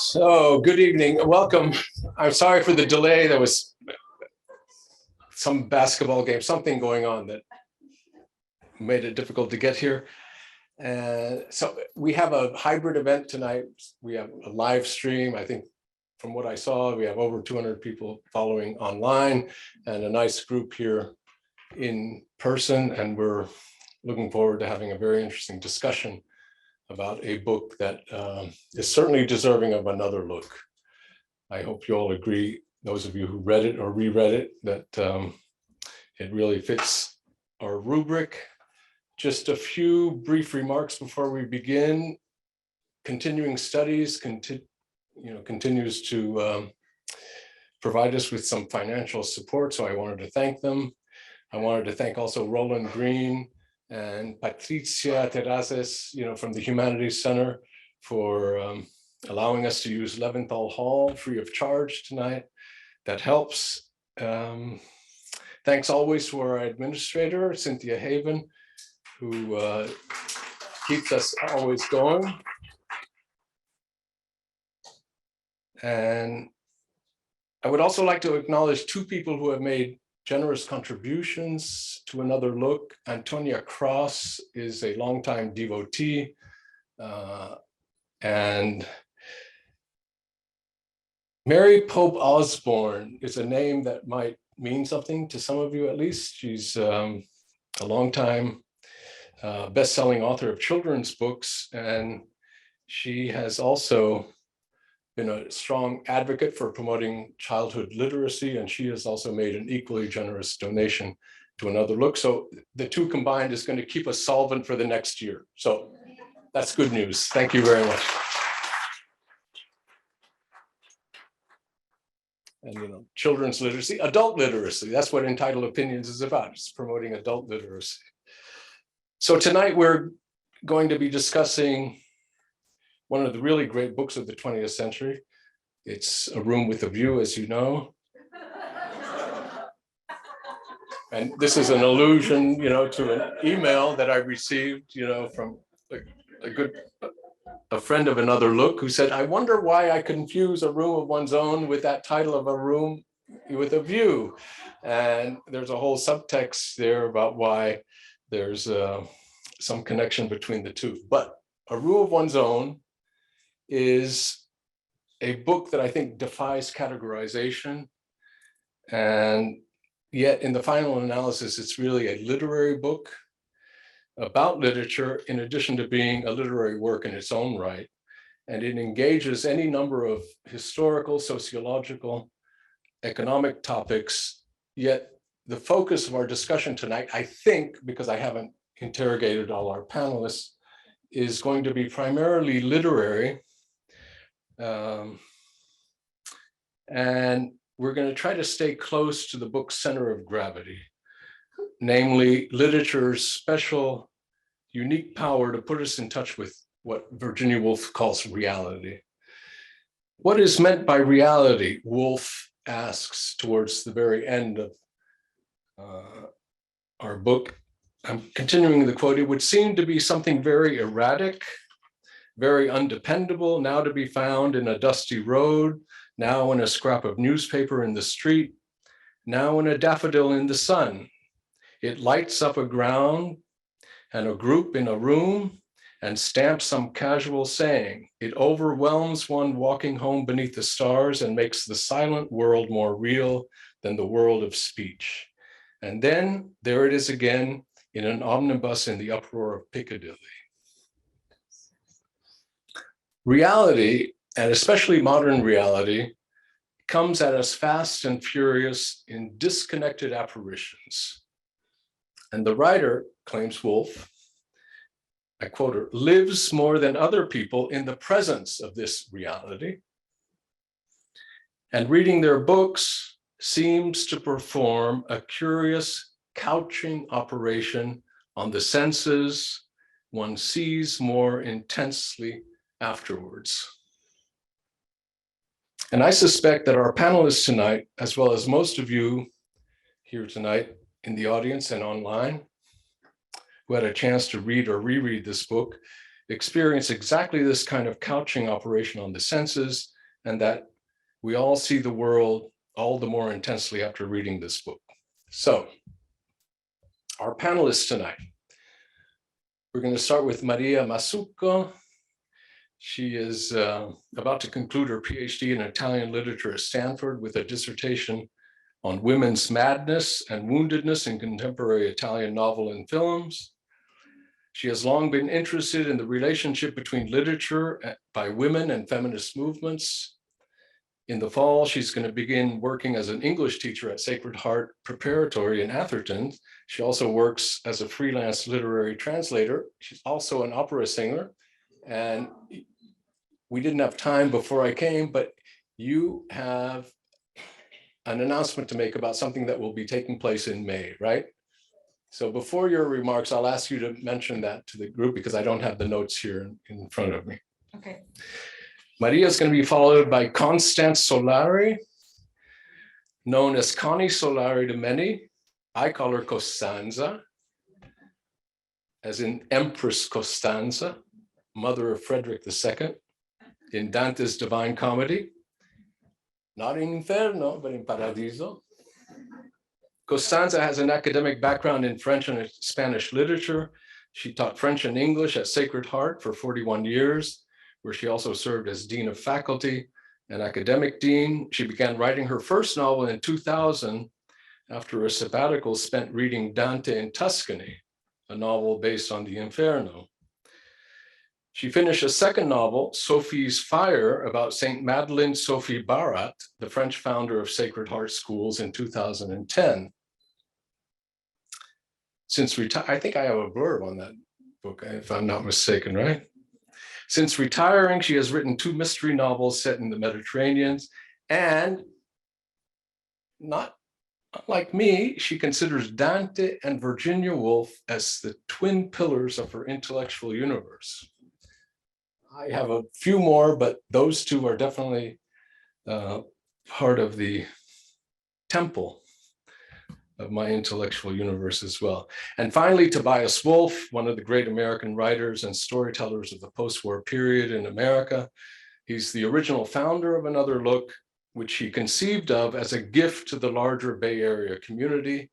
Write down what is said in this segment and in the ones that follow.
So, good evening. Welcome. I'm sorry for the delay. There was some basketball game, something going on that made it difficult to get here. So we have a hybrid event tonight. We have a live stream. I think from what I saw, we have over 200 people following online and a nice group here in person. And we're looking forward to having a very interesting discussion about a book that is certainly deserving of another look. I hope you all agree, those of you who read it or reread it, that it really fits our rubric. Just a few brief remarks before we begin. Continuing Studies continues to provide us with some financial support, so I wanted to thank them. I wanted to thank also Roland Green and Patricia Terrazes, from the Humanities Center for allowing us to use Leventhal Hall free of charge tonight. That helps. Thanks always to our administrator, Cynthia Haven, who keeps us always going. And I would also like to acknowledge two people who have made generous contributions to Another Look. Antonia Cross is a longtime devotee, and Mary Pope Osborne is a name that might mean something to some of you at least. She's a longtime best-selling author of children's books, and she has also been a strong advocate for promoting childhood literacy, and she has also made an equally generous donation to Another Look. So the two combined is going to keep us solvent for the next year. So that's good news. Thank you very much. And children's literacy, adult literacy, that's what Entitled Opinions is about. It's promoting adult literacy. So tonight we're going to be discussing one of the really great books of the 20th century. It's A Room with a View, as you know. And this is an allusion, to an email that I received, from a friend of Another Look, who said, I wonder why I confuse A Room of One's Own with that title of A Room with a View. And there's a whole subtext there about why there's some connection between the two. But A Room of One's Own is a book that I think defies categorization. And yet in the final analysis, it's really a literary book about literature, in addition to being a literary work in its own right. And it engages any number of historical, sociological, economic topics. Yet the focus of our discussion tonight, I think, because I haven't interrogated all our panelists, is going to be primarily literary. And we're going to try to stay close to the book's center of gravity, namely literature's special, unique power to put us in touch with what Virginia Woolf calls reality. What is meant by reality? Woolf asks towards the very end of our book. I'm continuing the quote. It would seem to be something very erratic, very undependable, now to be found in a dusty road, now in a scrap of newspaper in the street, now in a daffodil in the sun. It lights up a ground and a group in a room and stamps some casual saying. It overwhelms one walking home beneath the stars and makes the silent world more real than the world of speech. And then there it is again in an omnibus in the uproar of Piccadilly. Reality, and especially modern reality, comes at us fast and furious in disconnected apparitions. And the writer, claims Woolf, I quote her, lives more than other people in the presence of this reality. And reading their books seems to perform a curious couching operation on the senses one sees more intensely afterwards. And I suspect that our panelists tonight, as well as most of you here tonight in the audience and online, who had a chance to read or reread this book, experience exactly this kind of couching operation on the senses, and that we all see the world all the more intensely after reading this book. So, our panelists tonight. We're going to start with Maria Massucco. She is about to conclude her PhD in Italian literature at Stanford with a dissertation on women's madness and woundedness in contemporary Italian novel and films. She has long been interested in the relationship between literature by women and feminist movements. In the fall, she's going to begin working as an English teacher at Sacred Heart Preparatory in Atherton. She also works as a freelance literary translator. She's also an opera singer. And we didn't have time before I came, but you have an announcement to make about something that will be taking place in May, right? So before your remarks, I'll ask you to mention that to the group because I don't have the notes here in front of me. Okay. Maria is going to be followed by Constance Solari, known as Connie Solari to many. I call her Costanza, as in Empress Costanza, mother of Frederick II, in Dante's Divine Comedy, not in Inferno, but in Paradiso. Costanza has an academic background in French and Spanish literature. She taught French and English at Sacred Heart for 41 years, where she also served as Dean of Faculty and Academic Dean. She began writing her first novel in 2000 after a sabbatical spent reading Dante in Tuscany, a novel based on the Inferno. She finished a second novel, Sophie's Fire, about Saint Madeleine Sophie Barat, the French founder of Sacred Heart Schools, in 2010. I think I have a blurb on that book, if I'm not mistaken, right? Since retiring, she has written 2 mystery novels set in the Mediterranean, and not like me, she considers Dante and Virginia Woolf as the twin pillars of her intellectual universe. I have a few more, but those 2 are definitely part of the temple of my intellectual universe as well. And finally, Tobias Wolff, one of the great American writers and storytellers of the post-war period in America. He's the original founder of Another Look, which he conceived of as a gift to the larger Bay Area community.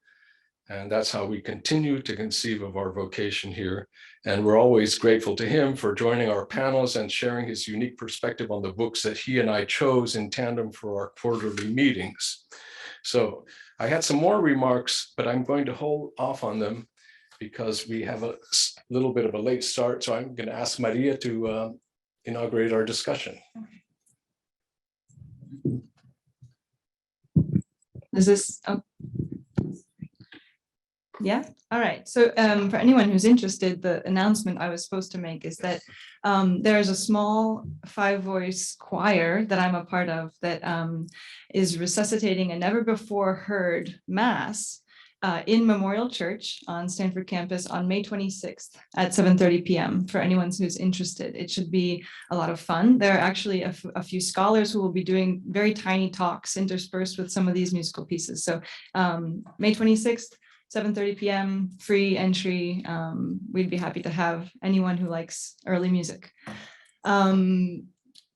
And that's how we continue to conceive of our vocation here. And we're always grateful to him for joining our panels and sharing his unique perspective on the books that he and I chose in tandem for our quarterly meetings. So I had some more remarks, but I'm going to hold off on them because we have a little bit of a late start. So I'm going to ask Maria to inaugurate our discussion. Is this, oh. Yeah, all right. So for anyone who's interested, the announcement I was supposed to make is that there's a small 5-voice choir that I'm a part of that is resuscitating a never before heard mass in Memorial Church on Stanford campus on May 26th at 7:30 p.m. for anyone who's interested. It should be a lot of fun. There are actually a few scholars who will be doing very tiny talks interspersed with some of these musical pieces. So May 26th, 7:30 p.m., free entry. We'd be happy to have anyone who likes early music.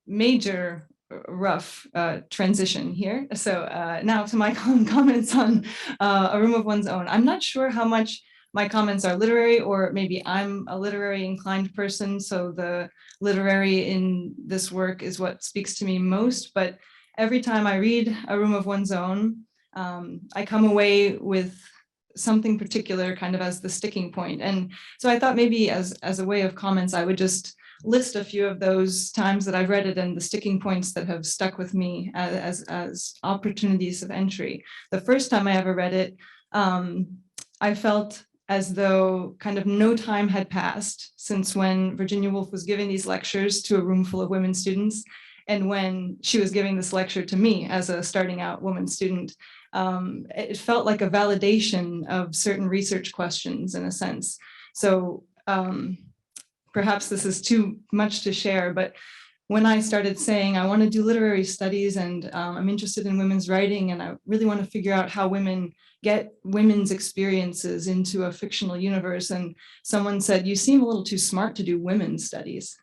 Major rough transition here. So now to my comments on A Room of One's Own. I'm not sure how much my comments are literary, or maybe I'm a literary inclined person, so the literary in this work is what speaks to me most. But every time I read A Room of One's Own, I come away with something particular kind of as the sticking point. And so I thought maybe as a way of comments, I would just list a few of those times that I've read it and the sticking points that have stuck with me as opportunities of entry. The first time I ever read it, I felt as though kind of no time had passed since when Virginia Woolf was giving these lectures to a room full of women students, and when she was giving this lecture to me as a starting out woman student. It felt like a validation of certain research questions in a sense. So perhaps this is too much to share, but when I started saying, I want to do literary studies and I'm interested in women's writing and I really want to figure out how women get women's experiences into a fictional universe. And someone said, you seem a little too smart to do women's studies.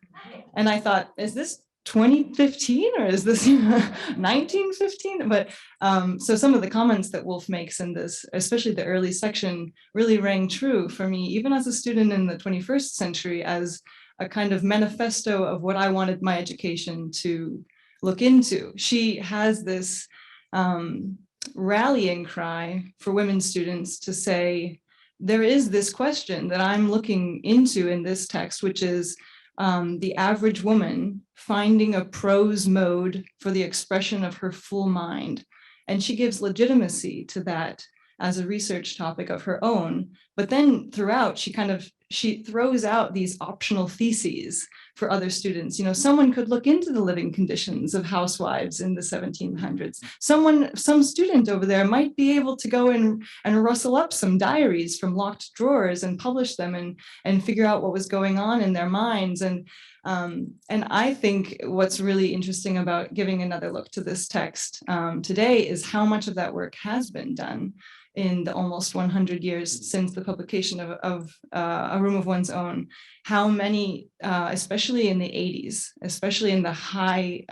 And I thought, is this 2015 or is this 1915? But so some of the comments that Wolff makes in this, especially the early section, really rang true for me, even as a student in the 21st century, as a kind of manifesto of what I wanted my education to look into. She has this rallying cry for women students to say, there is this question that I'm looking into in this text, which is the average woman finding a prose mode for the expression of her full mind. And she gives legitimacy to that as a research topic of her own. But then throughout, she throws out these optional theses for other students. You know, someone could look into the living conditions of housewives in the 1700s. Some student over there might be able to go and rustle up some diaries from locked drawers and publish them and figure out what was going on in their minds. And I think what's really interesting about giving another look to this text today is how much of that work has been done in the almost 100 years since the publication of A Room of One's Own. How many, especially in the 80s, especially in the high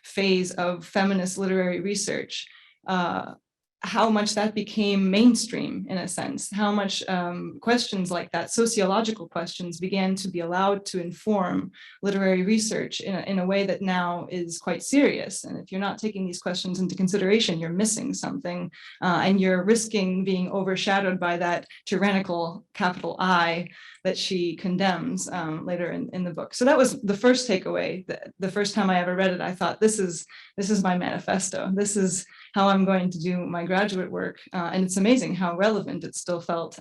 phase of feminist literary research, how much that became mainstream in a sense, how much questions like that, sociological questions, began to be allowed to inform literary research in a way that now is quite serious. And if you're not taking these questions into consideration, you're missing something and you're risking being overshadowed by that tyrannical capital I that she condemns later in the book. So that was the first takeaway. The first time I ever read it, I thought, this is my manifesto. This is how I'm going to do my graduate work. And it's amazing how relevant it still felt,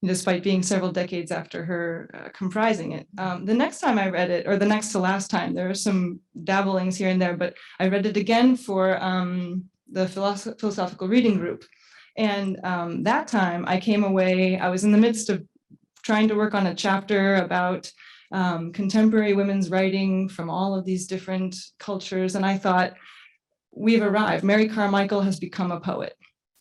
despite being several decades after her comprising it. The next time I read it, or the next to last time, there are some dabblings here and there, but I read it again for the philosophical reading group. And that time I came away, I was in the midst of trying to work on a chapter about contemporary women's writing from all of these different cultures. And I thought, we've arrived. Mary Carmichael has become a poet.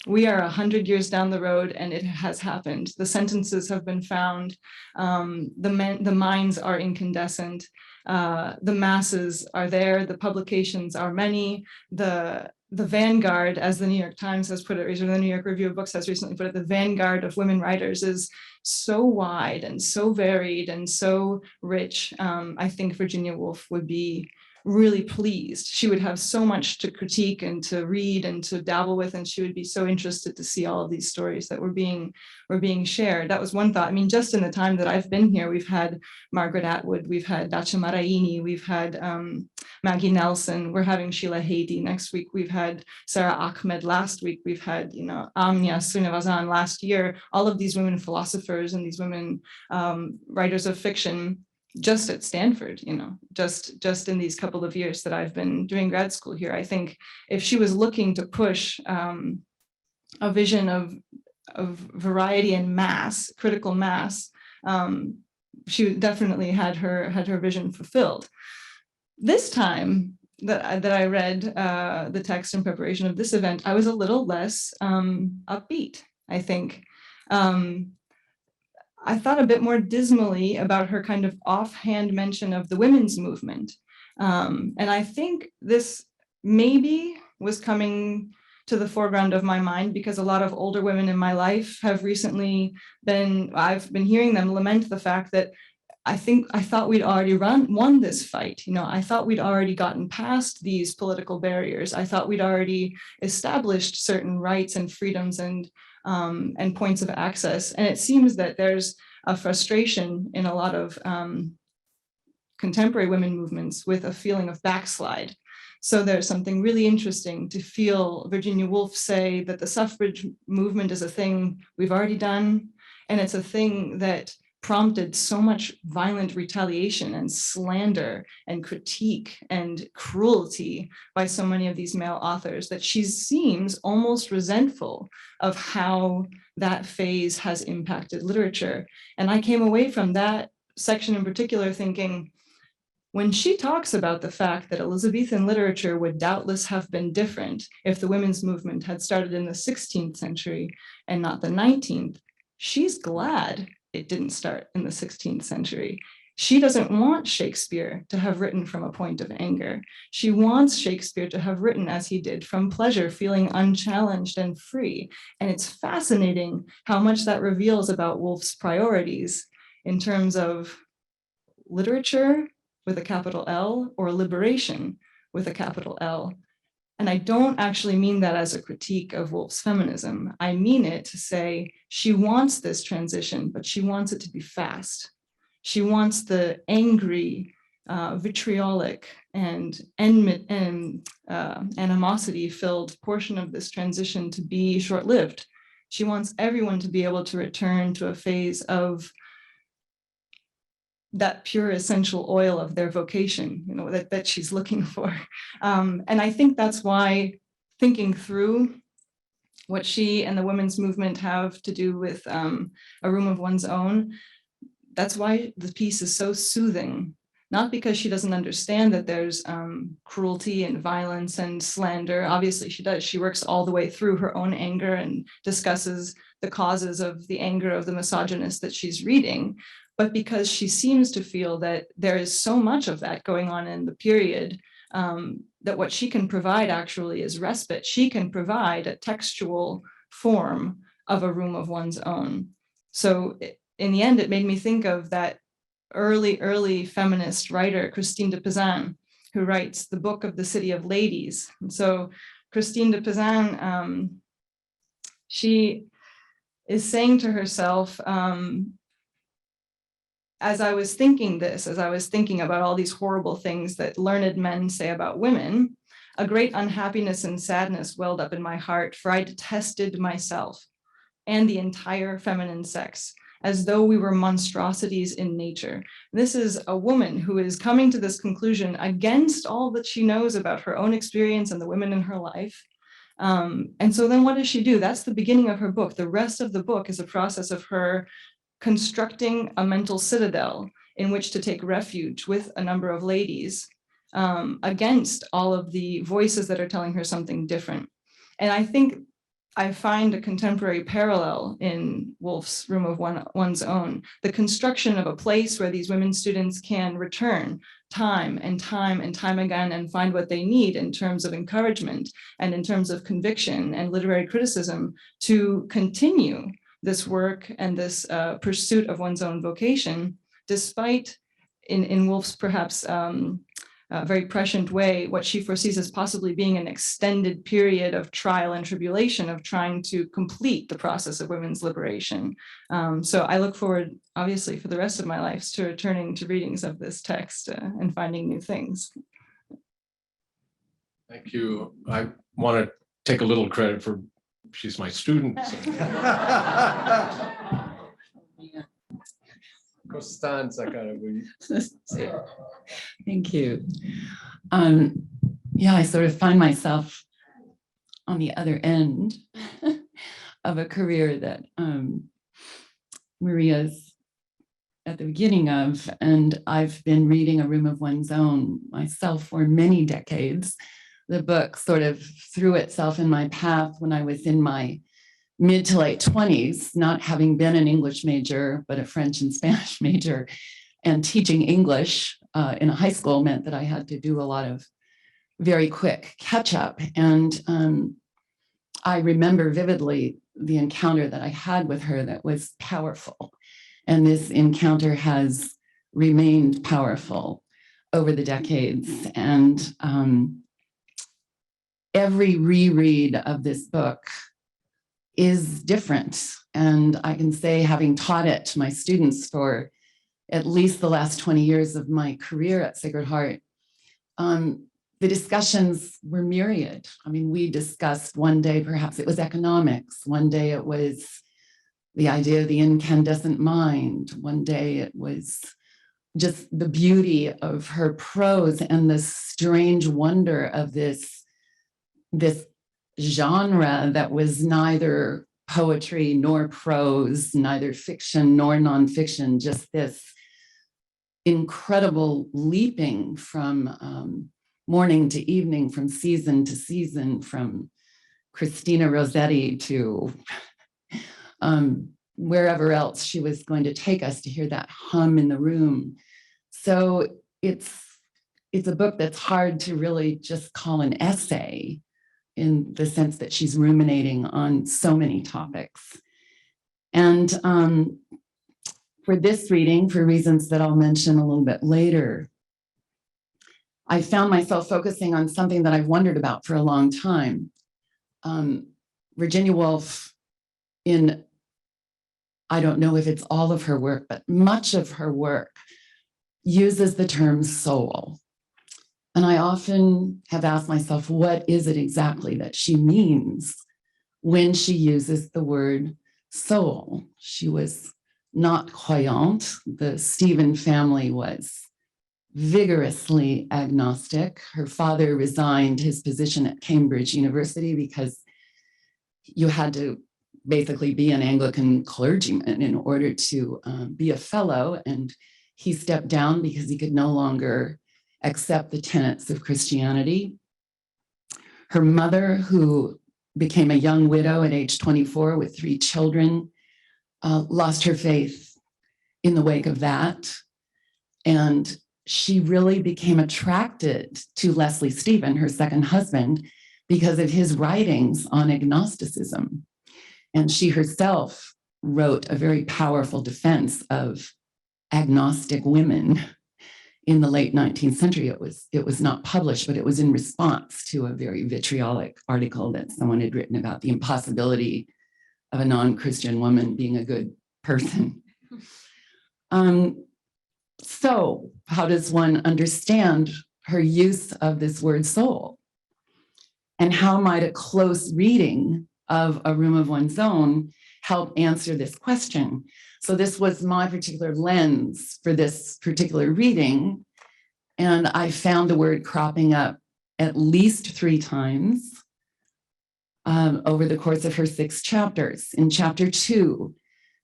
We are 100 years down the road and it has happened. The sentences have been found. The minds are incandescent. The masses are there. The publications are many. The vanguard, as the New York Times has put it, or the New York Review of Books has recently put it, the vanguard of women writers is so wide and so varied and so rich. I think Virginia Woolf would be really pleased. She would have so much to critique and to read and to dabble with, and she would be so interested to see all of these stories that were being shared. That was one thought. I mean, just in the time that I've been here, we've had Margaret Atwood, we've had Dacha Maraini, we've had Maggie Nelson, we're having Sheila Hady next week, we've had Sarah Ahmed last week, we've had, Amnia Srinivasan last year, all of these women philosophers and these women writers of fiction, just at Stanford, just in these couple of years that I've been doing grad school here. I think if she was looking to push a vision of variety and mass, critical mass, she definitely had her vision fulfilled. This time that I read the text in preparation of this event, I was a little less upbeat, I think. I thought a bit more dismally about her kind of offhand mention of the women's movement. And I think this maybe was coming to the foreground of my mind because a lot of older women in my life have recently I've been hearing them lament the fact that I thought we'd already won this fight. I thought we'd already gotten past these political barriers. I thought we'd already established certain rights and freedoms and points of access. And it seems that there's a frustration in a lot of contemporary women movements with a feeling of backslide. So there's something really interesting to feel Virginia Woolf say that the suffrage movement is a thing we've already done, and it's a thing that prompted so much violent retaliation and slander and critique and cruelty by so many of these male authors that she seems almost resentful of how that phase has impacted literature. And I came away from that section in particular thinking, when she talks about the fact that Elizabethan literature would doubtless have been different if the women's movement had started in the 16th century and not the 19th, she's glad it didn't start in the 16th century. She doesn't want Shakespeare to have written from a point of anger. She wants Shakespeare to have written as he did, from pleasure, feeling unchallenged and free. And it's fascinating how much that reveals about Woolf's priorities in terms of literature with a capital L or liberation with a capital L. And I don't actually mean that as a critique of Woolf's feminism. I mean it to say she wants this transition, but she wants it to be fast. She wants the angry, vitriolic, and animosity-filled portion of this transition to be short-lived. She wants everyone to be able to return to a phase of that pure essential oil of their vocation, you know, that she's looking for. And I think that's why thinking through what she and the women's movement have to do with a room of one's own, that's why the piece is so soothing, not because she doesn't understand that there's cruelty and violence and slander. Obviously she does. She works all the way through her own anger and discusses the causes of the anger of the misogynist that she's reading, but because she seems to feel that there is so much of that going on in the period that what she can provide actually is respite. She can provide a textual form of a room of one's own. So in the end, it made me think of that early feminist writer, Christine de Pizan, who writes the book of the City of Ladies. And so Christine de Pizan, she is saying to herself, as I was thinking about all these horrible things that learned men say about women, a great unhappiness and sadness welled up in my heart, for I detested myself and the entire feminine sex, as though we were monstrosities in nature. This is a woman who is coming to this conclusion against all that she knows about her own experience and the women in her life. And so then what does she do? That's the beginning of her book. The rest of the book is a process of her constructing a mental citadel in which to take refuge with a number of ladies against all of the voices that are telling her something different. And I think I find a contemporary parallel in Woolf's Room of One's Own, the construction of a place where these women students can return time and time and time again and find what they need in terms of encouragement and in terms of conviction and literary criticism to continue this work and this pursuit of one's own vocation, despite in Woolf's perhaps very prescient way, what she foresees as possibly being an extended period of trial and tribulation of trying to complete the process of women's liberation. So I look forward, obviously, for the rest of my life to returning to readings of this text and finding new things. Thank you. I want to take a little credit for she's my student. Constance, I kind of. Thank you. Yeah, I sort of find myself on the other end of a career that Maria's at the beginning of, and I've been reading A Room of One's Own myself for many decades. The book sort of threw itself in my path when I was in my mid to late 20s, not having been an English major, but a French and Spanish major, and teaching English in a high school meant that I had to do a lot of very quick catch up. And I remember vividly the encounter that I had with her that was powerful. And this encounter has remained powerful over the decades. And every reread of this book is different. And I can say, having taught it to my students for at least the last 20 years of my career at Sacred Heart, the discussions were myriad. I mean, we discussed one day, perhaps it was economics. One day it was the idea of the incandescent mind. One day it was just the beauty of her prose and the strange wonder of this genre that was neither poetry nor prose, neither fiction nor nonfiction, just this incredible leaping from morning to evening, from season to season, from Christina Rossetti to wherever else she was going to take us, to hear that hum in the room. So it's a book that's hard to really just call an essay, in the sense that she's ruminating on so many topics. And for this reading, for reasons that I'll mention a little bit later, I found myself focusing on something that I've wondered about for a long time. Virginia Woolf, in, I don't know if it's all of her work, but much of her work uses the term soul. And I often have asked myself, what is it exactly that she means when she uses the word soul? She was not croyante. The Stephen family was vigorously agnostic. Her father resigned his position at Cambridge University because you had to basically be an Anglican clergyman in order to be a fellow. And he stepped down because he could no longer accept the tenets of Christianity. Her mother, who became a young widow at age 24 with 3 children, lost her faith in the wake of that. And she really became attracted to Leslie Stephen, her second husband, because of his writings on agnosticism. And she herself wrote a very powerful defense of agnostic women in the late 19th century. It was not published, but it was in response to a very vitriolic article that someone had written about the impossibility of a non-Christian woman being a good person. So how does one understand her use of this word soul? And how might a close reading of A Room of One's Own help answer this question? So this was my particular lens for this particular reading. And I found the word cropping up at least 3 times over the course of her 6 chapters. In chapter 2,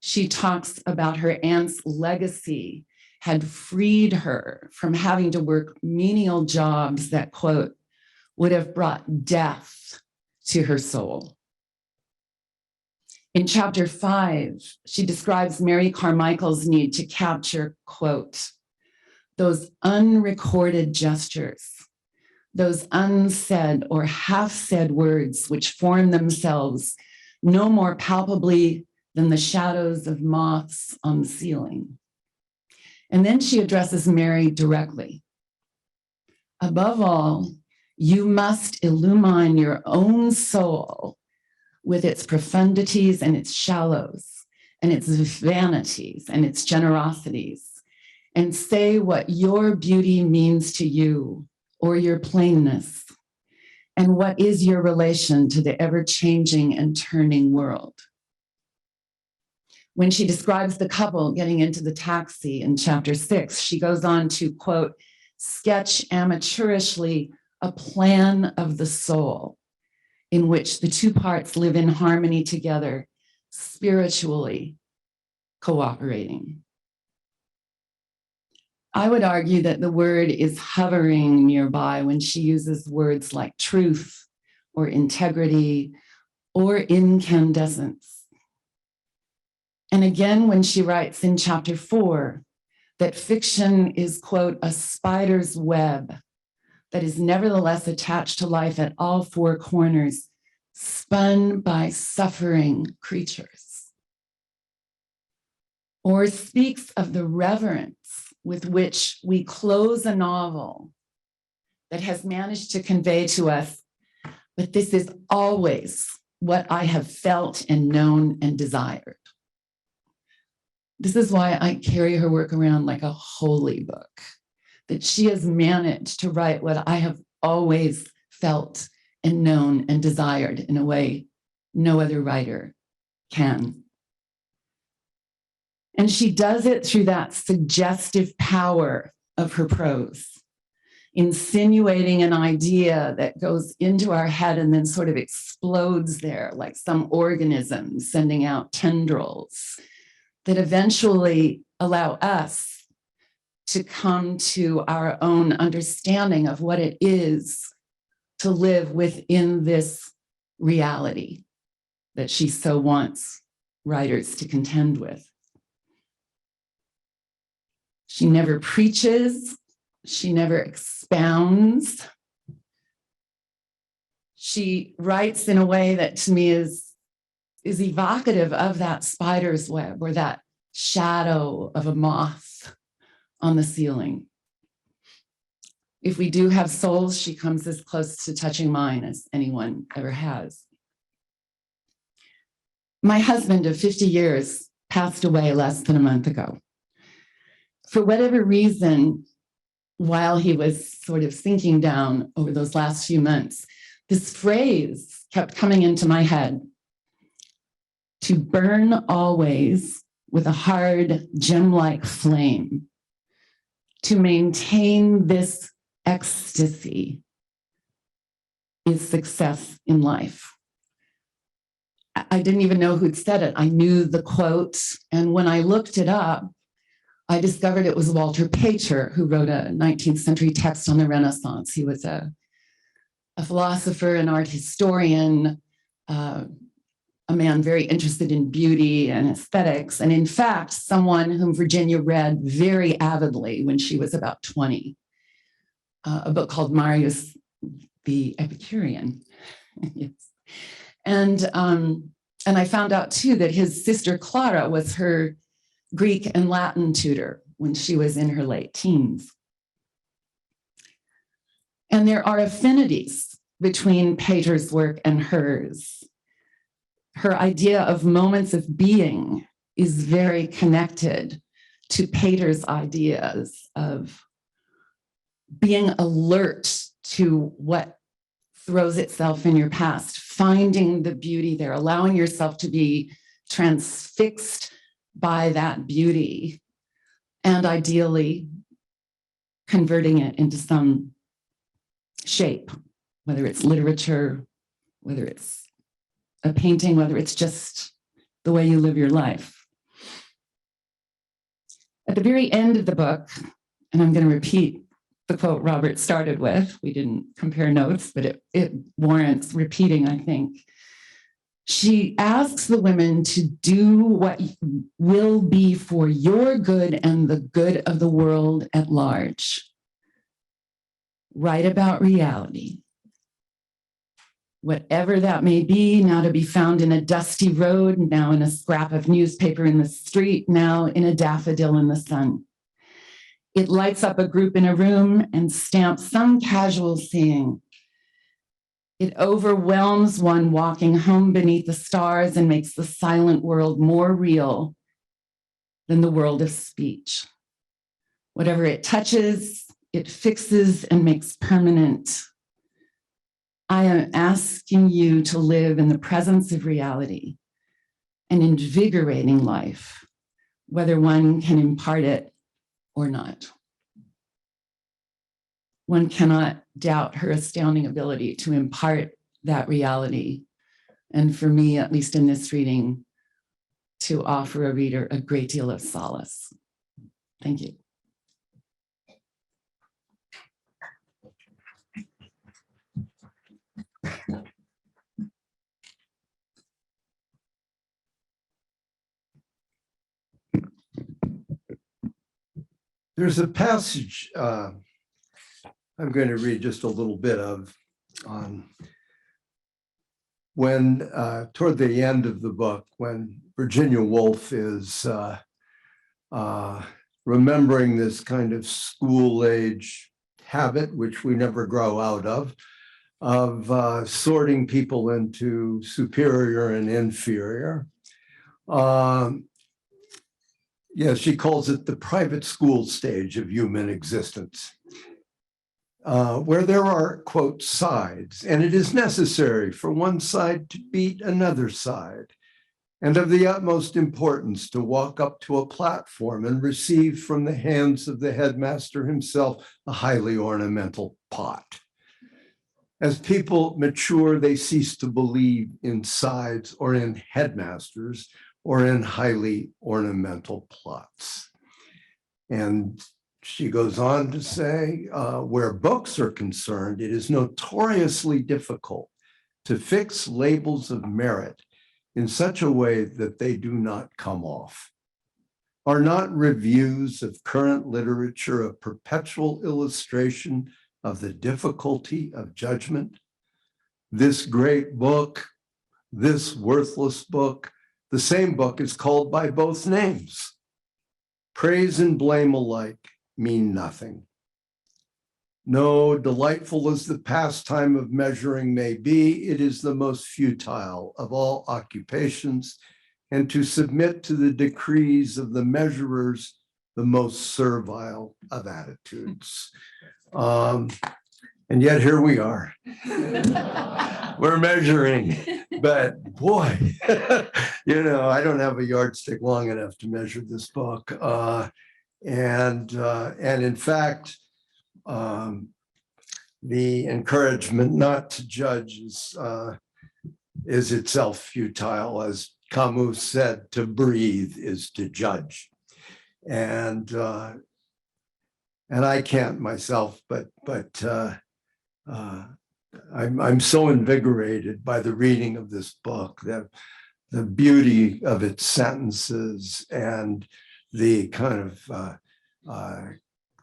she talks about her aunt's legacy had freed her from having to work menial jobs that, quote, would have brought death to her soul. In chapter 5, she describes Mary Carmichael's need to capture, quote, those unrecorded gestures, those unsaid or half-said words which form themselves no more palpably than the shadows of moths on the ceiling. And then she addresses Mary directly. Above all, you must illumine your own soul with its profundities and its shallows and its vanities and its generosities, and say what your beauty means to you, or your plainness, and what is your relation to the ever-changing and turning world. When she describes the couple getting into the taxi in chapter 6, she goes on to, quote, sketch amateurishly a plan of the soul in which the 2 parts live in harmony together, spiritually cooperating. I would argue that the word is hovering nearby when she uses words like truth or integrity or incandescence. And again, when she writes in chapter 4 that fiction is, quote, a spider's web that is nevertheless attached to life at all 4 corners, spun by suffering creatures. Or speaks of the reverence with which we close a novel that has managed to convey to us, but this is always what I have felt and known and desired. This is why I carry her work around like a holy book, that she has managed to write what I have always felt and known and desired in a way no other writer can. And she does it through that suggestive power of her prose, insinuating an idea that goes into our head and then sort of explodes there like some organism sending out tendrils that eventually allow us to come to our own understanding of what it is to live within this reality that she so wants writers to contend with. She never preaches, she never expounds. She writes in a way that to me is evocative of that spider's web or that shadow of a moth on the ceiling. If we do have souls, she comes as close to touching mine as anyone ever has. My husband of 50 years passed away less than a month ago. For whatever reason, while he was sort of sinking down over those last few months, this phrase kept coming into my head: to burn always with a hard gem-like flame, to maintain this ecstasy is success in life. I didn't even know who'd said it. I knew the quote, and when I looked it up, I discovered it was Walter Pater, who wrote a 19th century text on the Renaissance. He was a philosopher, an art historian, a man very interested in beauty and aesthetics, and in fact, someone whom Virginia read very avidly when she was about 20, a book called Marius the Epicurean. Yes. And I found out too that his sister Clara was her Greek and Latin tutor when she was in her late teens. And there are affinities between Pater's work and hers. Her idea of moments of being is very connected to Pater's ideas of being alert to what throws itself in your past, finding the beauty there, allowing yourself to be transfixed by that beauty, and ideally converting it into some shape, whether it's literature, whether it's a painting, whether it's just the way you live your life. At the very end of the book, and I'm going to repeat the quote Robert started with, we didn't compare notes, but it warrants repeating, I think. She asks the women to do what will be for your good and the good of the world at large. Write about reality, whatever that may be, now to be found in a dusty road, now in a scrap of newspaper in the street, now in a daffodil in the sun. It lights up a group in a room and stamps some casual saying. It overwhelms one walking home beneath the stars and makes the silent world more real than the world of speech. Whatever it touches, it fixes and makes permanent. I am asking you to live in the presence of reality, an invigorating life, whether one can impart it or not. One cannot doubt her astounding ability to impart that reality. And for me, at least in this reading, to offer a reader a great deal of solace. Thank you. There's a passage I'm going to read just a little bit of when toward the end of the book, when Virginia Woolf is remembering this kind of school age habit, which we never grow out of sorting people into superior and inferior. Yeah, she calls it the private school stage of human existence, where there are, quote, sides, and it is necessary for one side to beat another side, and of the utmost importance to walk up to a platform and receive from the hands of the headmaster himself a highly ornamental pot. As people mature, they cease to believe in sides or in headmasters or in highly ornamental plots. And she goes on to say, where books are concerned, it is notoriously difficult to fix labels of merit in such a way that they do not come off. Are not reviews of current literature a perpetual illustration of the difficulty of judgment? This great book, this worthless book, the same book is called by both names. Praise and blame alike mean nothing. No, delightful as the pastime of measuring may be, it is the most futile of all occupations, and to submit to the decrees of the measurers, the most servile of attitudes. And yet here we are. We're measuring, but boy, I don't have a yardstick long enough to measure this book. And in fact, the encouragement not to judge is itself futile. As Camus said, to breathe is to judge. And I can't myself, but I'm so invigorated by the reading of this book, that the beauty of its sentences and the kind of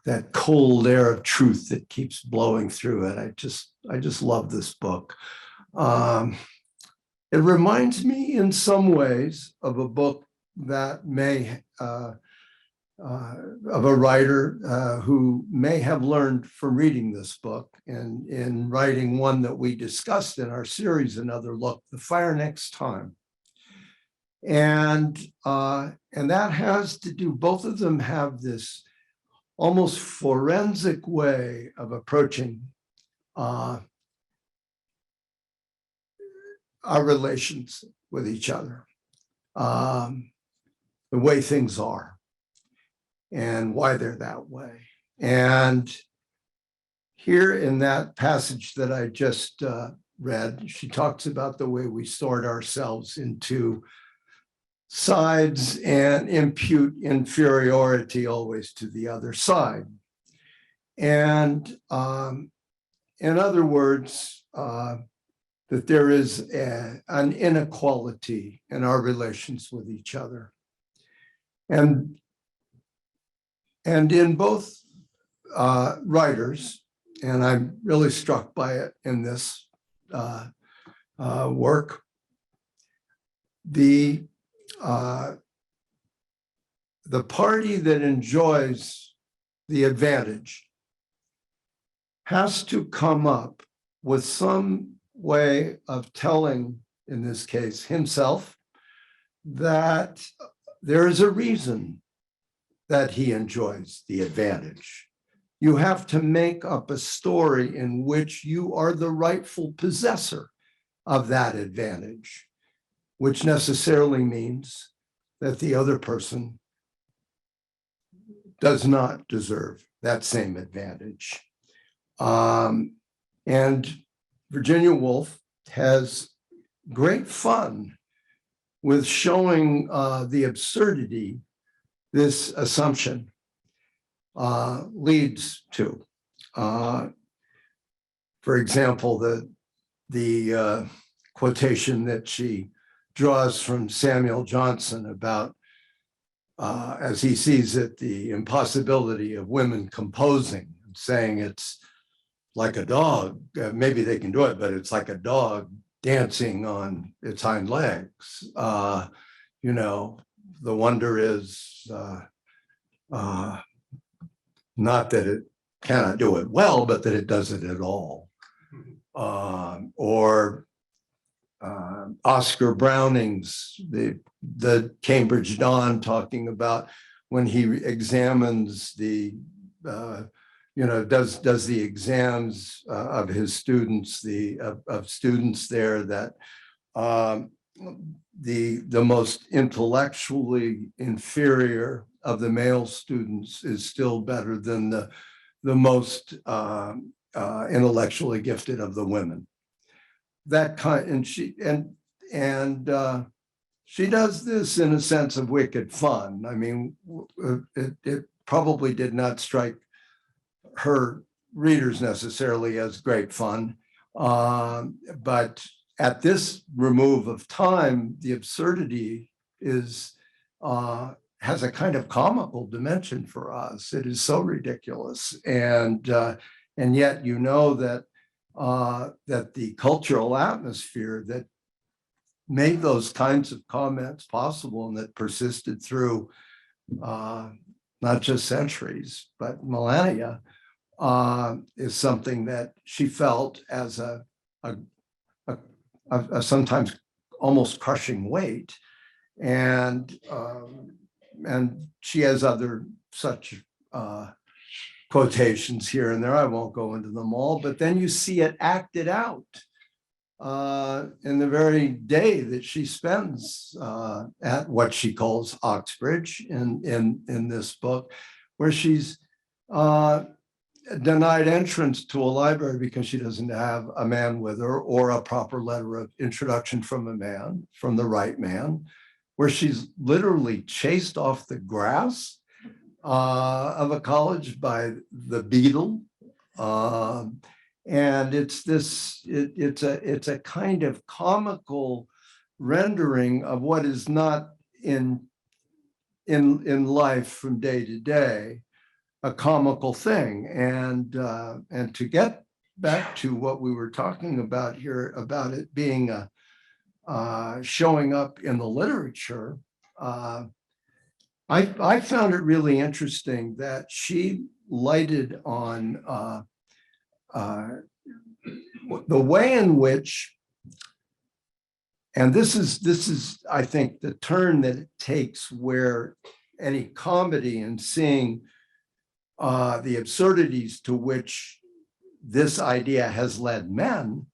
that cold air of truth that keeps blowing through it. I just love this book. It reminds me in some ways of a book that may of a writer who may have learned from reading this book and in writing one that we discussed in our series, Another Look, The Fire Next Time. And that has to do, both of them have this almost forensic way of approaching our relations with each other, the way things are and why they're that way. And here in that passage that I just read, she talks about the way we sort ourselves into sides and impute inferiority always to the other side. And in other words, that there is an inequality in our relations with each other. And in both writers, and I'm really struck by it in this work, the party that enjoys the advantage has to come up with some way of telling, in this case, himself, that there is a reason that he enjoys the advantage. You have to make up a story in which you are the rightful possessor of that advantage, which necessarily means that the other person does not deserve that same advantage. And Virginia Woolf has great fun with showing the absurdity this assumption leads to. For example, the quotation that she draws from Samuel Johnson about, as he sees it, the impossibility of women composing, saying it's like a dog, maybe they can do it, but it's like a dog dancing on its hind legs. The wonder is not that it cannot do it well, but that it does it at all. Or Oscar Browning's the Cambridge Dawn, talking about when he examines the does the exams of his students, of students there, that the most intellectually inferior of the male students is still better than the most intellectually gifted of the women. That kind, and she does this in a sense of wicked fun. I mean, it probably did not strike her readers necessarily as great fun. But at this remove of time, the absurdity is has a kind of comical dimension for us. It is so ridiculous, and yet you know that that the cultural atmosphere that made those kinds of comments possible and that persisted through not just centuries but millennia is something that she felt as a sometimes almost crushing weight, and she has other such quotations here and there. I won't go into them all, but then you see it acted out in the very day that she spends at what she calls Oxbridge in this book, where she's denied entrance to a library because she doesn't have a man with her or a proper letter of introduction from a man, from the right man, where she's literally chased off the grass of a college by the beetle. And it's this, it's a kind of comical rendering of what is not in life from day to day, a comical thing. And to get back to what we were talking about here, about it being showing up in the literature, I found it really interesting that she lighted on the way in which, and this is I think the turn that it takes, where any comedy and seeing the absurdities to which this idea has led men,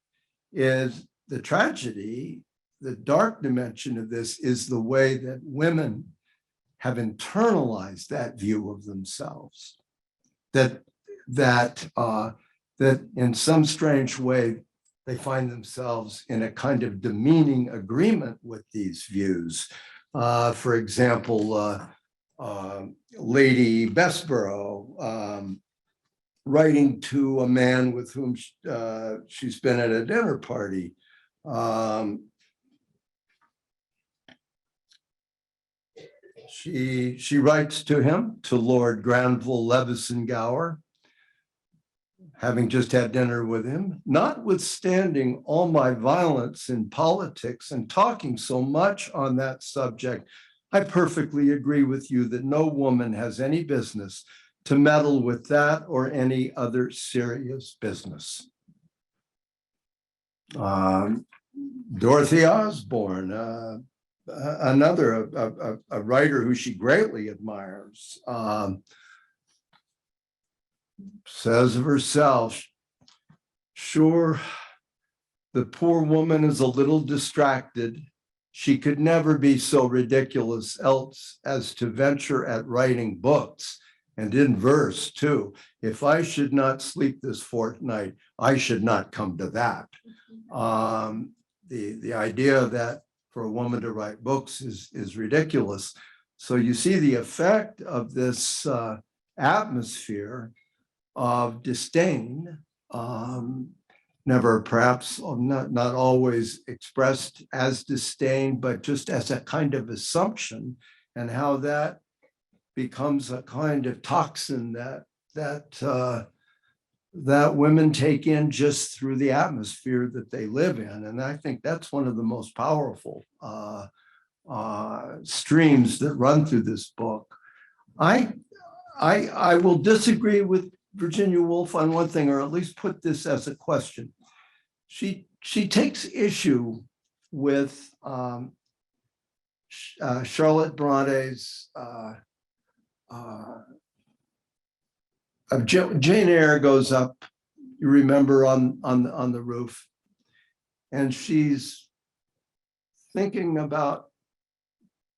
is the tragedy. The dark dimension of this is the way that women have internalized that view of themselves, that in some strange way they find themselves in a kind of demeaning agreement with these views. For example, Lady Bessborough writing to a man with whom she's been at a dinner party. She writes to him, to Lord Granville Levison Gower, having just had dinner with him: "Notwithstanding all my violence in politics and talking so much on that subject, I perfectly agree with you that no woman has any business to meddle with that or any other serious business." Dorothy Osborne, another a writer who she greatly admires, says of herself, "Sure, the poor woman is a little distracted. She could never be so ridiculous else as to venture at writing books, and in verse too. If I should not sleep this fortnight, I should not come to that." The idea that for a woman to write books is ridiculous. So you see the effect of this atmosphere of disdain, never perhaps not always expressed as disdain, but just as a kind of assumption, and how that becomes a kind of toxin that women take in just through the atmosphere that they live in. And I think that's one of the most powerful streams that run through this book. I will disagree with Virginia Woolf on one thing, or at least put this as a question. She takes issue with Charlotte Bronte's Jane Eyre goes up, you remember, on the roof, and she's thinking about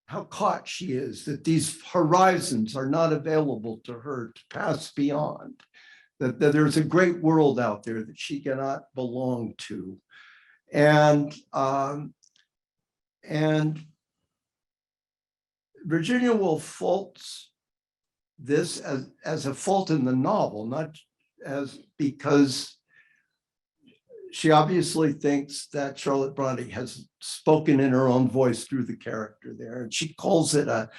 how caught she is, that these horizons are not available to her to pass beyond, that there's a great world out there that she cannot belong to. And Virginia Woolf faults this as a fault in the novel, not as because she obviously thinks that Charlotte Bronte has spoken in her own voice through the character there, and she calls it a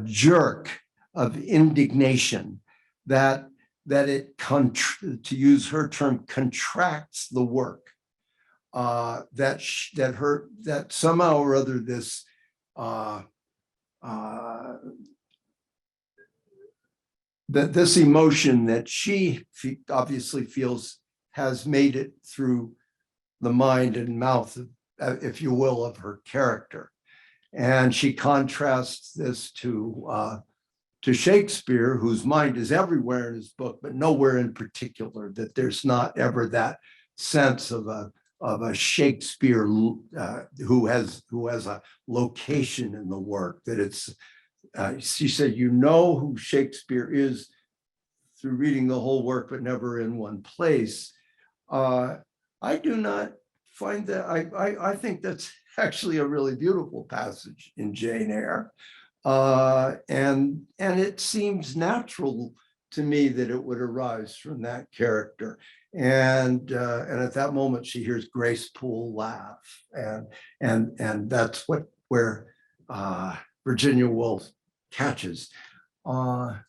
jerk of indignation that it, to use her term, contracts the work. That somehow or other this that this emotion that she obviously feels has made it through the mind and mouth, if you will, of her character. And she contrasts this to Shakespeare, whose mind is everywhere in his book, but nowhere in particular, that there's not ever that sense of a Shakespeare who has a location in the work, that it's, she said, you know who Shakespeare is through reading the whole work, but never in one place. I do not find that, I think that's actually a really beautiful passage in Jane Eyre. And it seems natural to me that it would arise from that character. And at that moment, she hears Grace Poole laugh, and that's where Virginia Woolf catches. Another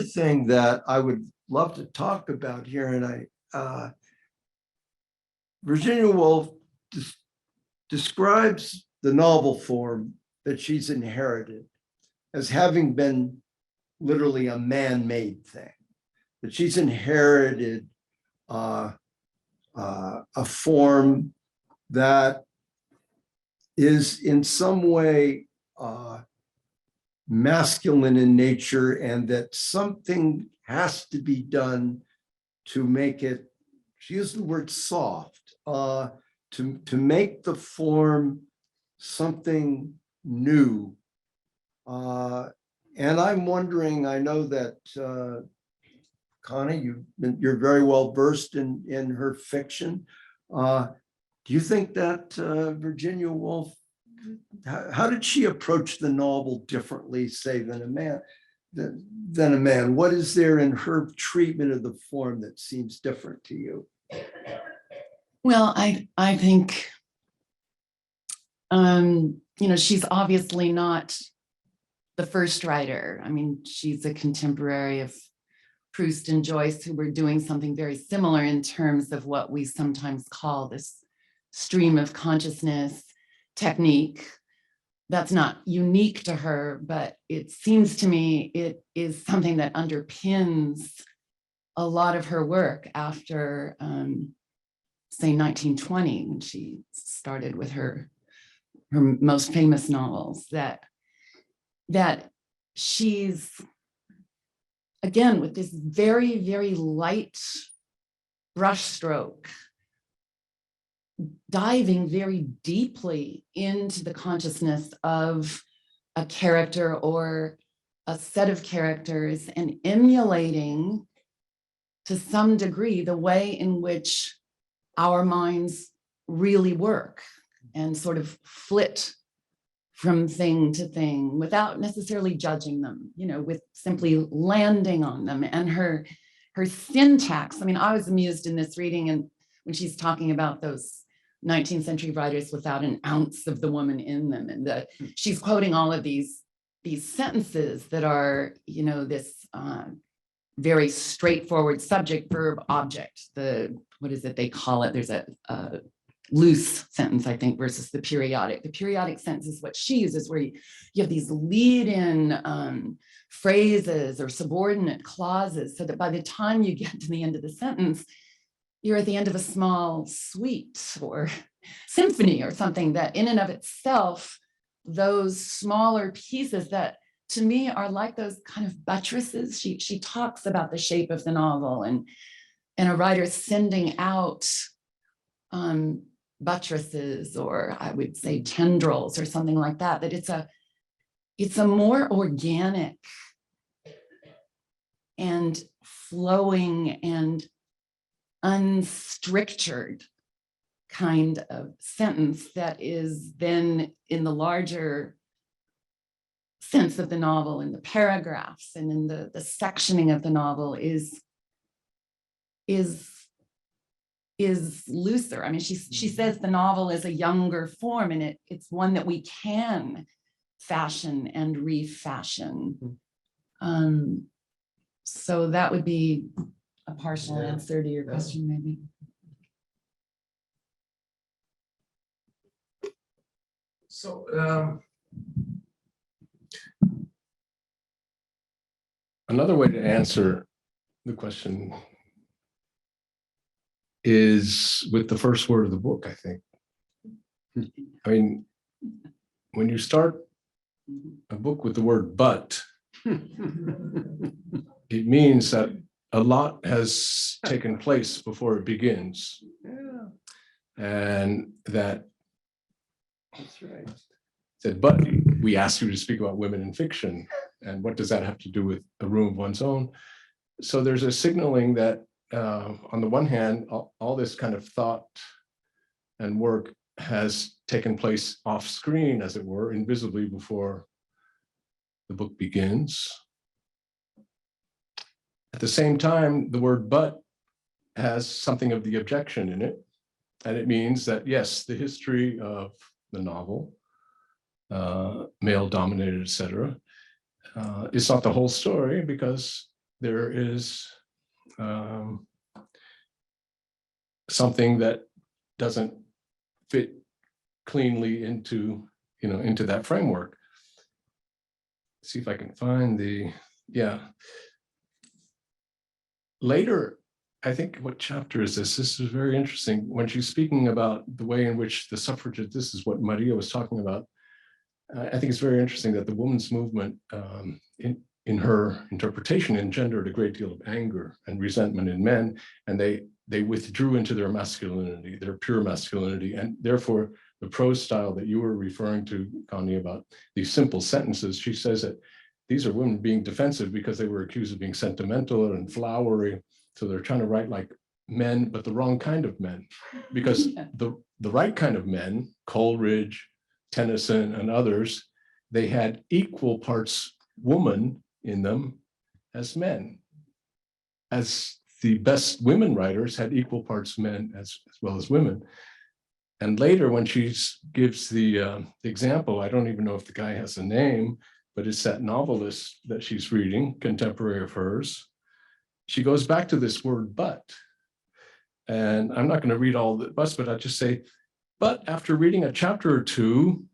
thing that I would love to talk about here, and Virginia Woolf describes the novel form that she's inherited as having been literally a man-made thing. That she's inherited a form that is in some way masculine in nature, and that something has to be done to make it, she used the word soft, to make the form something new. And I'm wondering, I know that Connie, you're very well versed in her fiction. Do you think that Virginia Woolf, how did she approach the novel differently, say, than a man? What is there in her treatment of the form that seems different to you? Well, I think, she's obviously not the first writer. I mean, she's a contemporary of Proust and Joyce, who were doing something very similar in terms of what we sometimes call this stream of consciousness technique. That's not unique to her, but it seems to me it is something that underpins a lot of her work after, say, 1920, when she started with her most famous novels, that she's, again, with this very, very light brushstroke, diving very deeply into the consciousness of a character or a set of characters, and emulating to some degree the way in which our minds really work, and sort of flit from thing to thing without necessarily judging them, with simply landing on them. And her syntax, I mean, I was amused in this reading, and when she's talking about those 19th century writers without an ounce of the woman in them, and that she's quoting all of these sentences that are, this very straightforward subject, verb, object. What is it they call it? There's a loose sentence, I think, versus the periodic. The periodic sentence is what she uses, where you have these lead-in phrases or subordinate clauses, so that by the time you get to the end of the sentence, you're at the end of a small suite or symphony or something, that in and of itself, those smaller pieces that to me are like those kind of buttresses. She talks about the shape of the novel, and a writer sending out buttresses, or I would say tendrils or something like that, that it's a more organic and flowing and unstructured kind of sentence that is then in the larger sense of the novel in the paragraphs and in the sectioning of the novel is looser. I mean, she says the novel is a younger form, and it's one that we can fashion and refashion. So that would be a partial answer to your question, maybe. So another way to answer the question is with the first word of the book, I think. I mean, when you start a book with the word but, it means that a lot has taken place before it begins. And that's right. Said, but we asked you to speak about women in fiction. And what does that have to do with a room of one's own? So there's a signaling that on the one hand, all this kind of thought and work has taken place off screen, as it were, invisibly before the book begins. At the same time, the word but has something of the objection in it. And it means that, yes, the history of the novel, male-dominated, etc., is not the whole story, because there is something that doesn't fit cleanly into that framework. Let's see if I can find later. I think, what chapter is this? This is very interesting. When she's speaking about the way in which the suffragette, this is what Maria was talking about. I think it's very interesting that the women's movement, in her interpretation, engendered a great deal of anger and resentment in men, and they withdrew into their masculinity, their pure masculinity, and therefore the prose style that you were referring to, Connie, about these simple sentences. She says that these are women being defensive because they were accused of being sentimental and flowery. So they're trying to write like men, but the wrong kind of men, because the right kind of men, Coleridge, Tennyson, and others, they had equal parts woman in them as men, as the best women writers had equal parts men as well as women. And later, when she gives the example, I don't even know if the guy has a name, but it's that novelist that she's reading, contemporary of hers. She goes back to this word but. And I'm not going to read all the buts, but I just say, but after reading a chapter or two,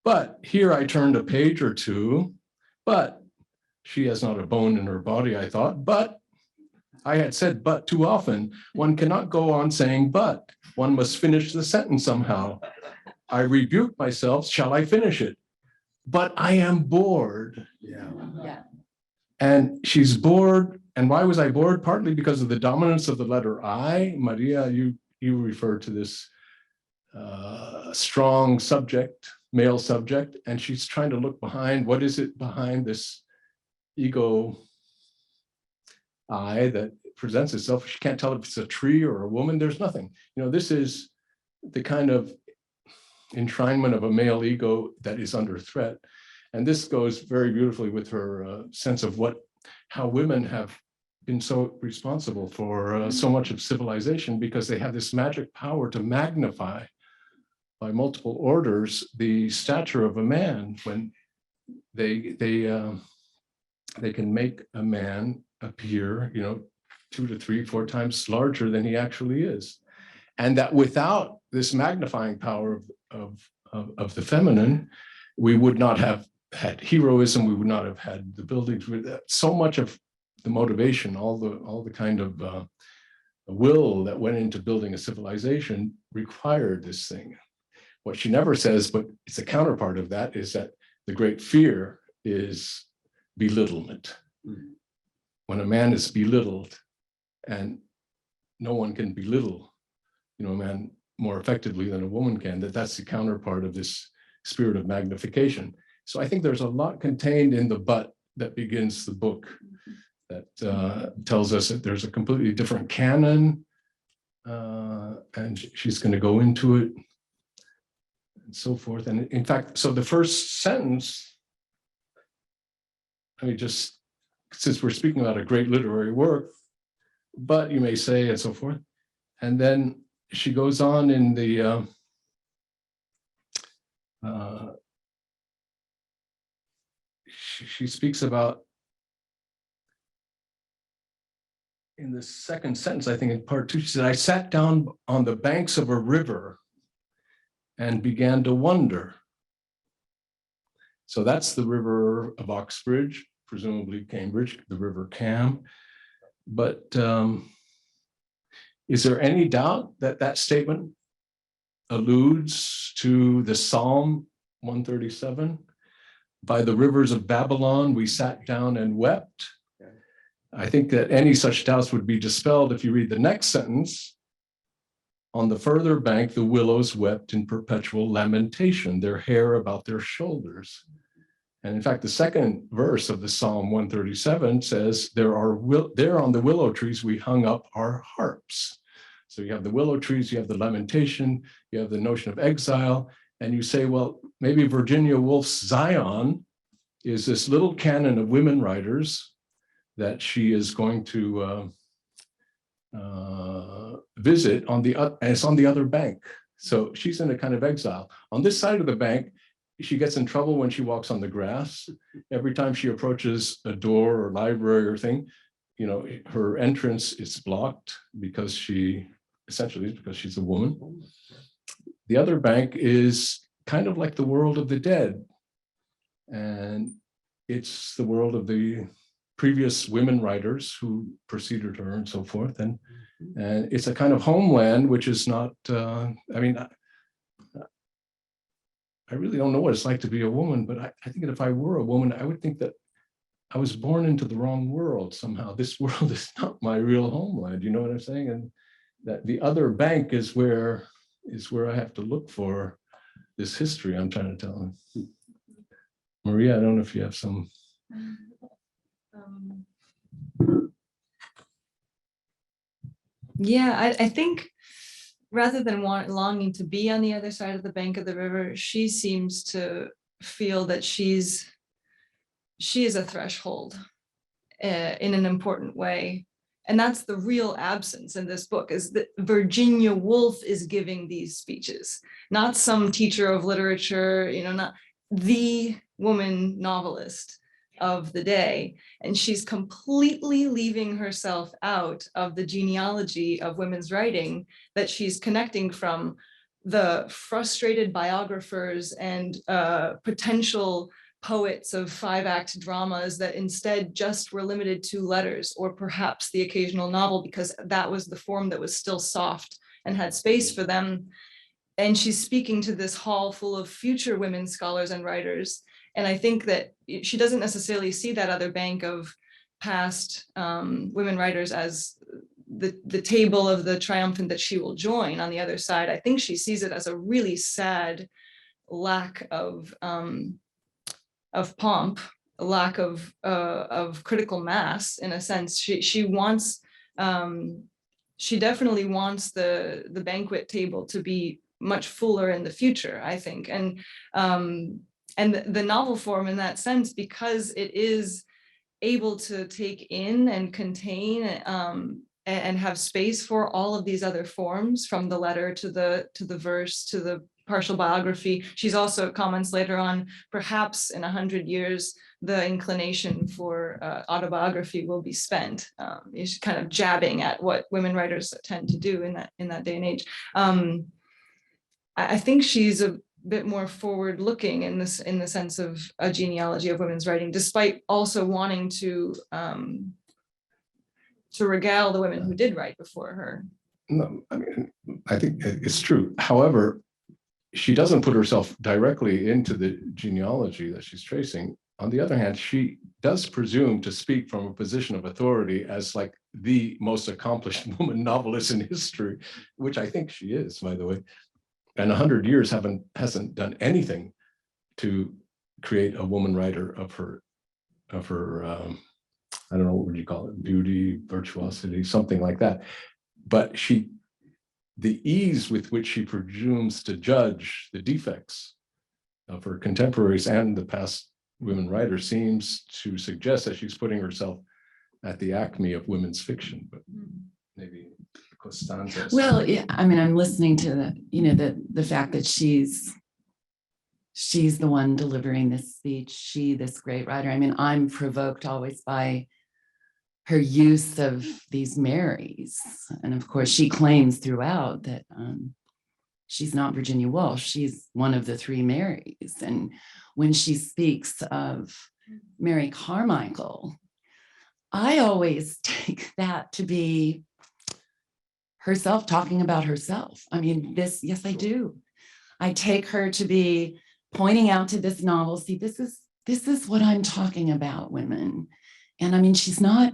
but here I turned a page or two, but she has not a bone in her body, I thought, but I had said but too often. One cannot go on saying but. One must finish the sentence somehow. I rebuke myself, shall I finish it? But I am bored. Yeah. And she's bored. And why was I bored? Partly because of the dominance of the letter I. Maria, you refer to this strong subject, male subject, and she's trying to look behind, what is it behind this ego I that presents itself? She can't tell if it's a tree or a woman. There's nothing. This is the kind of enshrinement of a male ego that is under threat. And this goes very beautifully with her sense of how women have been so responsible for so much of civilization, because they have this magic power to magnify by multiple orders the stature of a man. When they can make a man appear 2 to 3, 4 times larger than he actually is, and that without this magnifying power of the feminine, we would not have had heroism. We would not have had the buildings. So much of the motivation, all the kind of will that went into building a civilization required this thing. What she never says, but it's a counterpart of that, is that the great fear is belittlement. When a man is belittled, and no one can belittle a man more effectively than a woman can, that's the counterpart of this spirit of magnification. So I think there's a lot contained in the but that begins the book, that tells us that there's a completely different canon, and she's going to go into it, and so forth. And in fact, so the first sentence I mean, just since we're speaking about a great literary work, but you may say, and so forth. And then she goes on in the she speaks about, in the second sentence, I think in part 2, she said, I sat down on the banks of a river and began to wonder. So that's the river of Oxbridge, presumably Cambridge, the River Cam. But is there any doubt that that statement alludes to the Psalm 137? By the rivers of Babylon, we sat down and wept. I think that any such doubts would be dispelled if you read the next sentence. On the further bank, the willows wept in perpetual lamentation, their hair about their shoulders. And in fact, the second verse of the Psalm 137 says, there on the willow trees we hung up our harps. So you have the willow trees, you have the lamentation, you have the notion of exile, and you say, well, maybe Virginia Woolf's Zion is this little canon of women writers that she is going to visit on the, and it's on the other bank. So she's in a kind of exile. On this side of the bank, she gets in trouble when she walks on the grass. Every time she approaches a door or library or thing, you know, her entrance is blocked because essentially because she's a woman. The other bank is kind of like the world of the dead. And it's the world of the previous women writers who preceded her and so forth. And it's a kind of homeland, which is not, I mean, I really don't know what it's like to be a woman, but I think that if I were a woman, I would think that I was born into the wrong world somehow. This world is not my real homeland, you know what I'm saying? And that the other bank is where I have to look for this history I'm trying to tell. Maria, I don't know if you have some. Yeah, I think rather than longing to be on the other side of the bank of the river, she seems to feel that she is a threshold in an important way. And that's the real absence in this book, is that Virginia Woolf is giving these speeches, not some teacher of literature, you know, not the woman novelist of the day. And she's completely leaving herself out of the genealogy of women's writing that she's connecting from the frustrated biographers and potential poets of 5-act dramas that instead just were limited to letters, or perhaps the occasional novel, because that was the form that was still soft and had space for them. And she's speaking to this hall full of future women scholars and writers. And I think that she doesn't necessarily see that other bank of past women writers as the table of the triumphant that she will join on the other side. I think she sees it as a really sad lack of pomp, a lack of critical mass, in a sense. She wants, she definitely wants the banquet table to be much fuller in the future, I think. And the novel form in that sense, because it is able to take in and contain and have space for all of these other forms, from the letter to the verse to the partial biography. She's also comments later on, perhaps in 100 years, the inclination for autobiography will be spent. She's kind of jabbing at what women writers tend to do in that day and age. I think she's a bit more forward-looking in the sense of a genealogy of women's writing, despite also wanting to regale the women who did write before her. No, I mean, I think it's true. However, she doesn't put herself directly into the genealogy that she's tracing. On the other hand, she does presume to speak from a position of authority as like the most accomplished woman novelist in history, which I think she is, by the way. And 100 years hasn't done anything to create a woman writer of her I don't know, what would you call it, beauty, virtuosity, something like that. But the ease with which she presumes to judge the defects of her contemporaries and the past women writers seems to suggest that she's putting herself at the acme of women's fiction, but maybe Constance. Well, yeah, I mean, I'm listening to the fact that she's the one delivering this speech, this great writer. I mean, I'm provoked always by her use of these Marys. And of course, she claims throughout that she's not Virginia Woolf. She's one of the three Marys. And when she speaks of Mary Carmichael, I always take that to be herself talking about herself. I mean, yes, I do. I take her to be pointing out to this novel, see, this is what I'm talking about, women. And I mean, she's not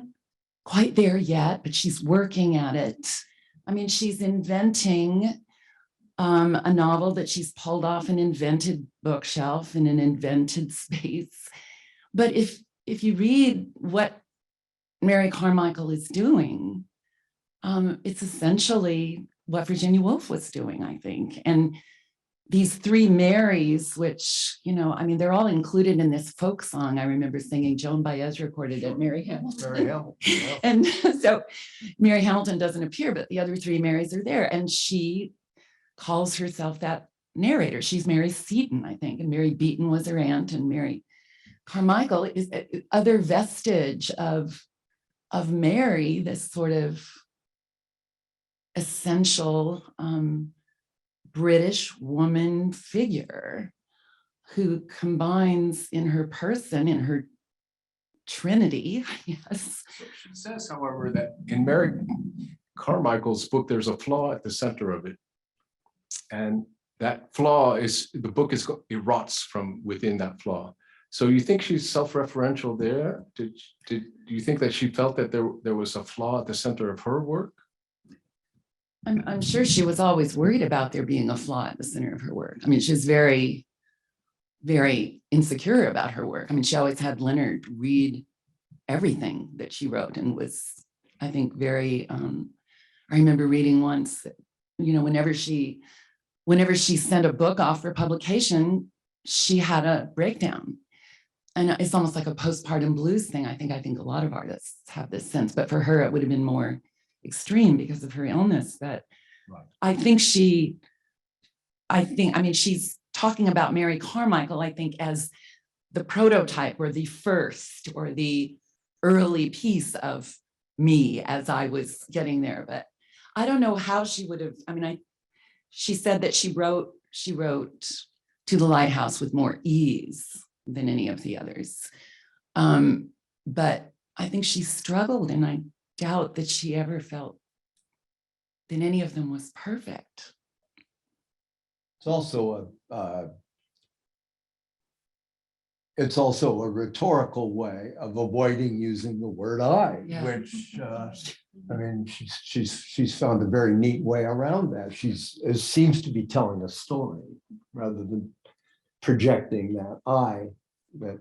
quite there yet, but she's working at it. I mean, she's inventing a novel that she's pulled off an invented bookshelf in an invented space. But if you read what Mary Carmichael is doing, it's essentially what Virginia Woolf was doing, I think. And these three Marys, which, I mean, they're all included in this folk song. I remember singing. Joan Baez recorded it, Mary Hamilton. Mary Hamilton, yeah. And so Mary Hamilton doesn't appear, but the other three Marys are there. And she calls herself that narrator. She's Mary Seton, I think. And Mary Beaton was her aunt. And Mary Carmichael is other vestige of Mary, this sort of essential British woman figure who combines in her person, in her trinity, yes. So she says, however, that in Mary Carmichael's book, there's a flaw at the center of it. And that flaw is, the book erots from within that flaw. So you think she's self-referential there? Do you think that she felt that there was a flaw at the center of her work? I'm sure she was always worried about there being a flaw at the center of her work. I mean, she's very, very insecure about her work. I mean, she always had Leonard read everything that she wrote and was, I think, very, I remember reading once, whenever she sent a book off for publication, she had a breakdown. And it's almost like a postpartum blues thing. I think a lot of artists have this sense, but for her, it would have been more extreme because of her illness. But right. I mean, she's talking about Mary Carmichael, I think, as the prototype or the first or the early piece of me as I was getting there. But I don't know how she would have, I mean, she said that she wrote To the Lighthouse with more ease than any of the others. But I think she struggled, and I doubt that she ever felt that any of them was perfect. It's also a rhetorical way of avoiding using the word I, Yeah. which I mean, she's found a very neat way around that. It seems to be telling a story rather than projecting that I that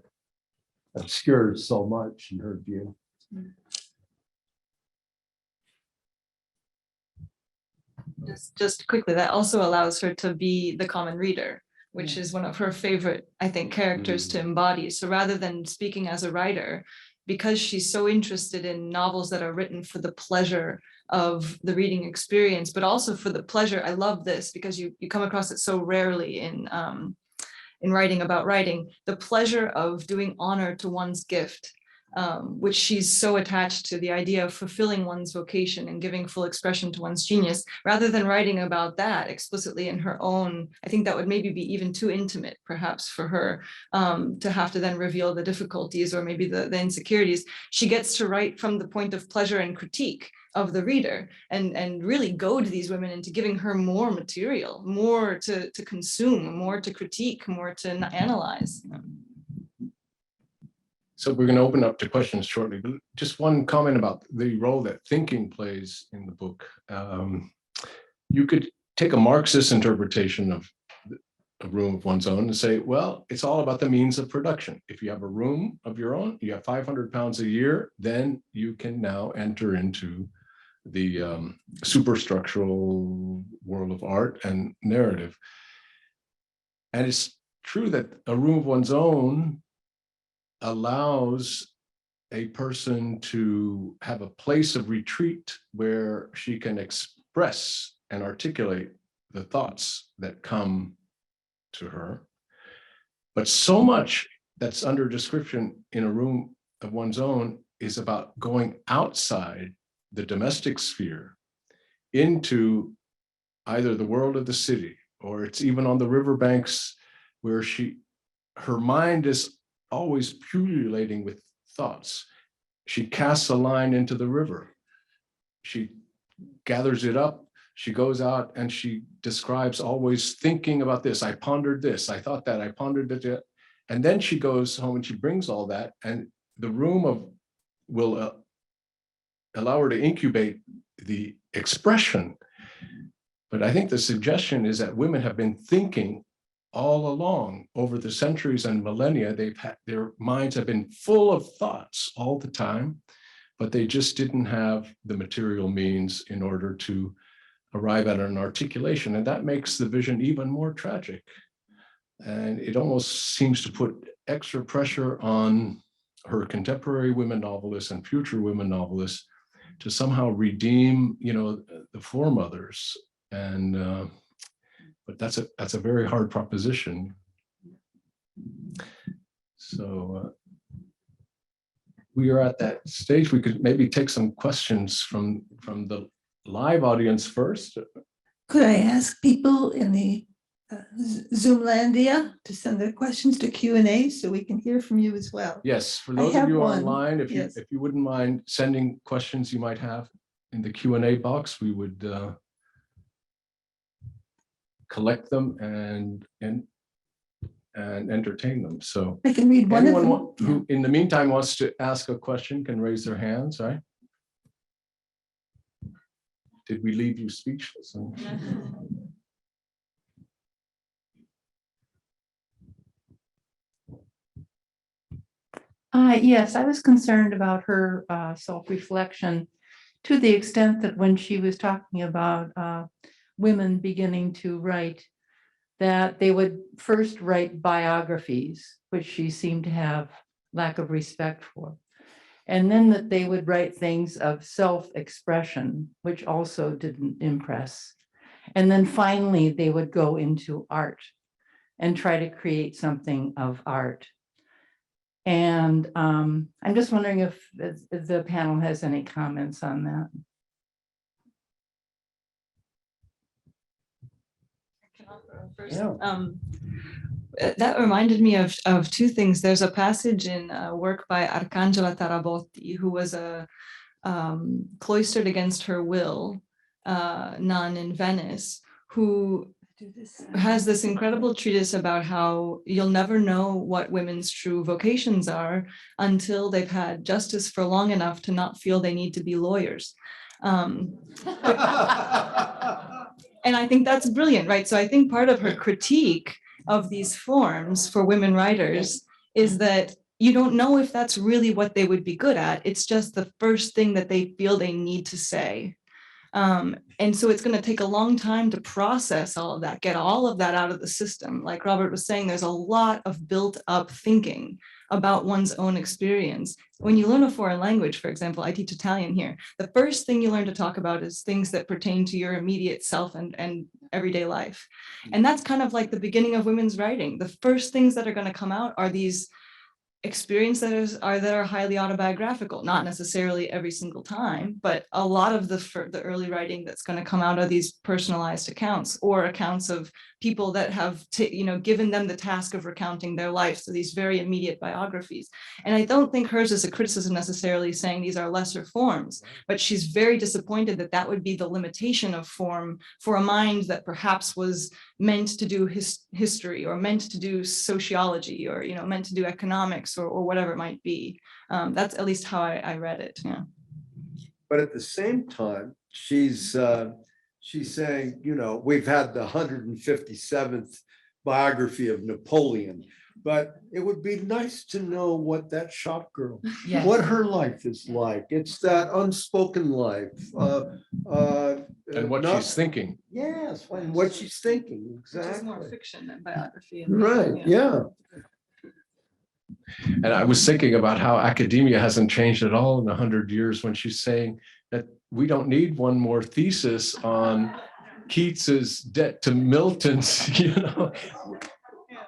obscures so much in her view. Just quickly, that also allows her to be the common reader, which is one of her favorite, I think, characters to embody. So rather than speaking as a writer, because she's so interested in novels that are written for the pleasure of the reading experience, but also for the pleasure, I love this because you come across it so rarely in writing about writing, the pleasure of doing honor to one's gift. Which she's so attached to, the idea of fulfilling one's vocation and giving full expression to one's genius, rather than writing about that explicitly in her own. I think that would maybe be even too intimate, perhaps, for her to have to then reveal the difficulties or maybe the insecurities. She gets to write from the point of pleasure and critique of the reader, and really goad these women into giving her more material, more to consume, more to critique, more to analyze. So we're going to open up to questions shortly, but just one comment about the role that thinking plays in the book. You could take a Marxist interpretation of a room of one's own and say, well, it's all about the means of production. If you have a room of your own, you have 500 pounds a year, then you can now enter into the superstructural world of art and narrative. And it's true that a room of one's own allows a person to have a place of retreat where she can express and articulate the thoughts that come to her. But so much that's under description in a room of one's own is about going outside the domestic sphere into either the world of the city, or it's even on the riverbanks where her mind is always pullulating with thoughts. She casts a line into the river. She gathers it up. She goes out and she describes always thinking about this. I pondered this. I thought that. I pondered that. And then she goes home and she brings all that, and the room will allow her to incubate the expression. But I think the suggestion is that women have been thinking all along over the centuries and millennia. Their minds have been full of thoughts all the time, but they just didn't have the material means in order to arrive at an articulation. And that makes the vision even more tragic. And it almost seems to put extra pressure on her contemporary women novelists and future women novelists to somehow redeem, the foremothers. And but that's a very hard proposition. So we are at that stage. We could maybe take some questions from the live audience first. Could I ask people in the Zoomlandia to send their questions to Q&A so we can hear from you as well? Yes, for those of you online, if Yes. you wouldn't mind sending questions you might have in the Q&A box, we would collect them and entertain them. So I can read one of them. anyone who in the meantime wants to ask a question can raise their hands, right? Did we leave you speechless? Yes, I was concerned about her self-reflection to the extent that when she was talking about women beginning to write, that they would first write biographies, which she seemed to have lack of respect for. And then that they would write things of self-expression, which also didn't impress. And then finally, they would go into art and try to create something of art. And I'm just wondering if the panel has any comments on that. Yeah. That reminded me of two things. There's a passage in a work by Arcangela Tarabotti, who was a cloistered against her will nun in Venice, who has this incredible treatise about how you'll never know what women's true vocations are until they've had justice for long enough to not feel they need to be lawyers. And I think that's brilliant, right? So I think part of her critique of these forms for women writers is that you don't know if that's really what they would be good at. It's just the first thing that they feel they need to say. And so it's going to take a long time to process all of that, get all of that out of the system. Like Robert was saying, there's a lot of built up thinking about one's own experience. When you learn a foreign language, for example, I teach Italian here, the first thing you learn to talk about is things that pertain to your immediate self and everyday life. And that's kind of like the beginning of women's writing. The first things that are going to come out are these experiences that are highly autobiographical, not necessarily every single time, but a lot of the early writing that's going to come out of these personalized accounts or accounts of people that have given them the task of recounting their life. So these very immediate biographies. And I don't think hers is a criticism necessarily saying these are lesser forms, but she's very disappointed that that would be the limitation of form for a mind that perhaps was meant to do history or meant to do sociology or meant to do economics or whatever it might be. That's at least how I read it. Yeah. But at the same time, she's saying, we've had the 157th biography of Napoleon, but it would be nice to know what that shop girl, Yes. what her life is like. It's that unspoken life. And what she's thinking. Yes, and what she's thinking, Which is more exactly. fiction than biography. Right, yeah. And I was thinking about how academia hasn't changed at all in 100 years when she's saying that we don't need one more thesis on Keats's debt to Milton's, you know.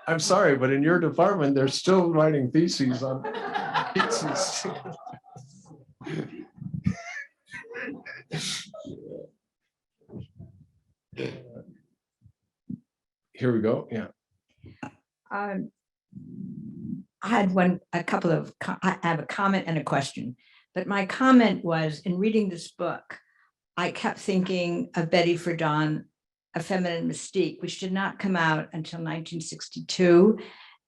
I'm sorry, but in your department, they're still writing theses on Keats's. Here we go. Yeah. I had I have a comment and a question, but my comment was, in reading this book, I kept thinking of Betty Friedan, A Feminine Mystique, which did not come out until 1962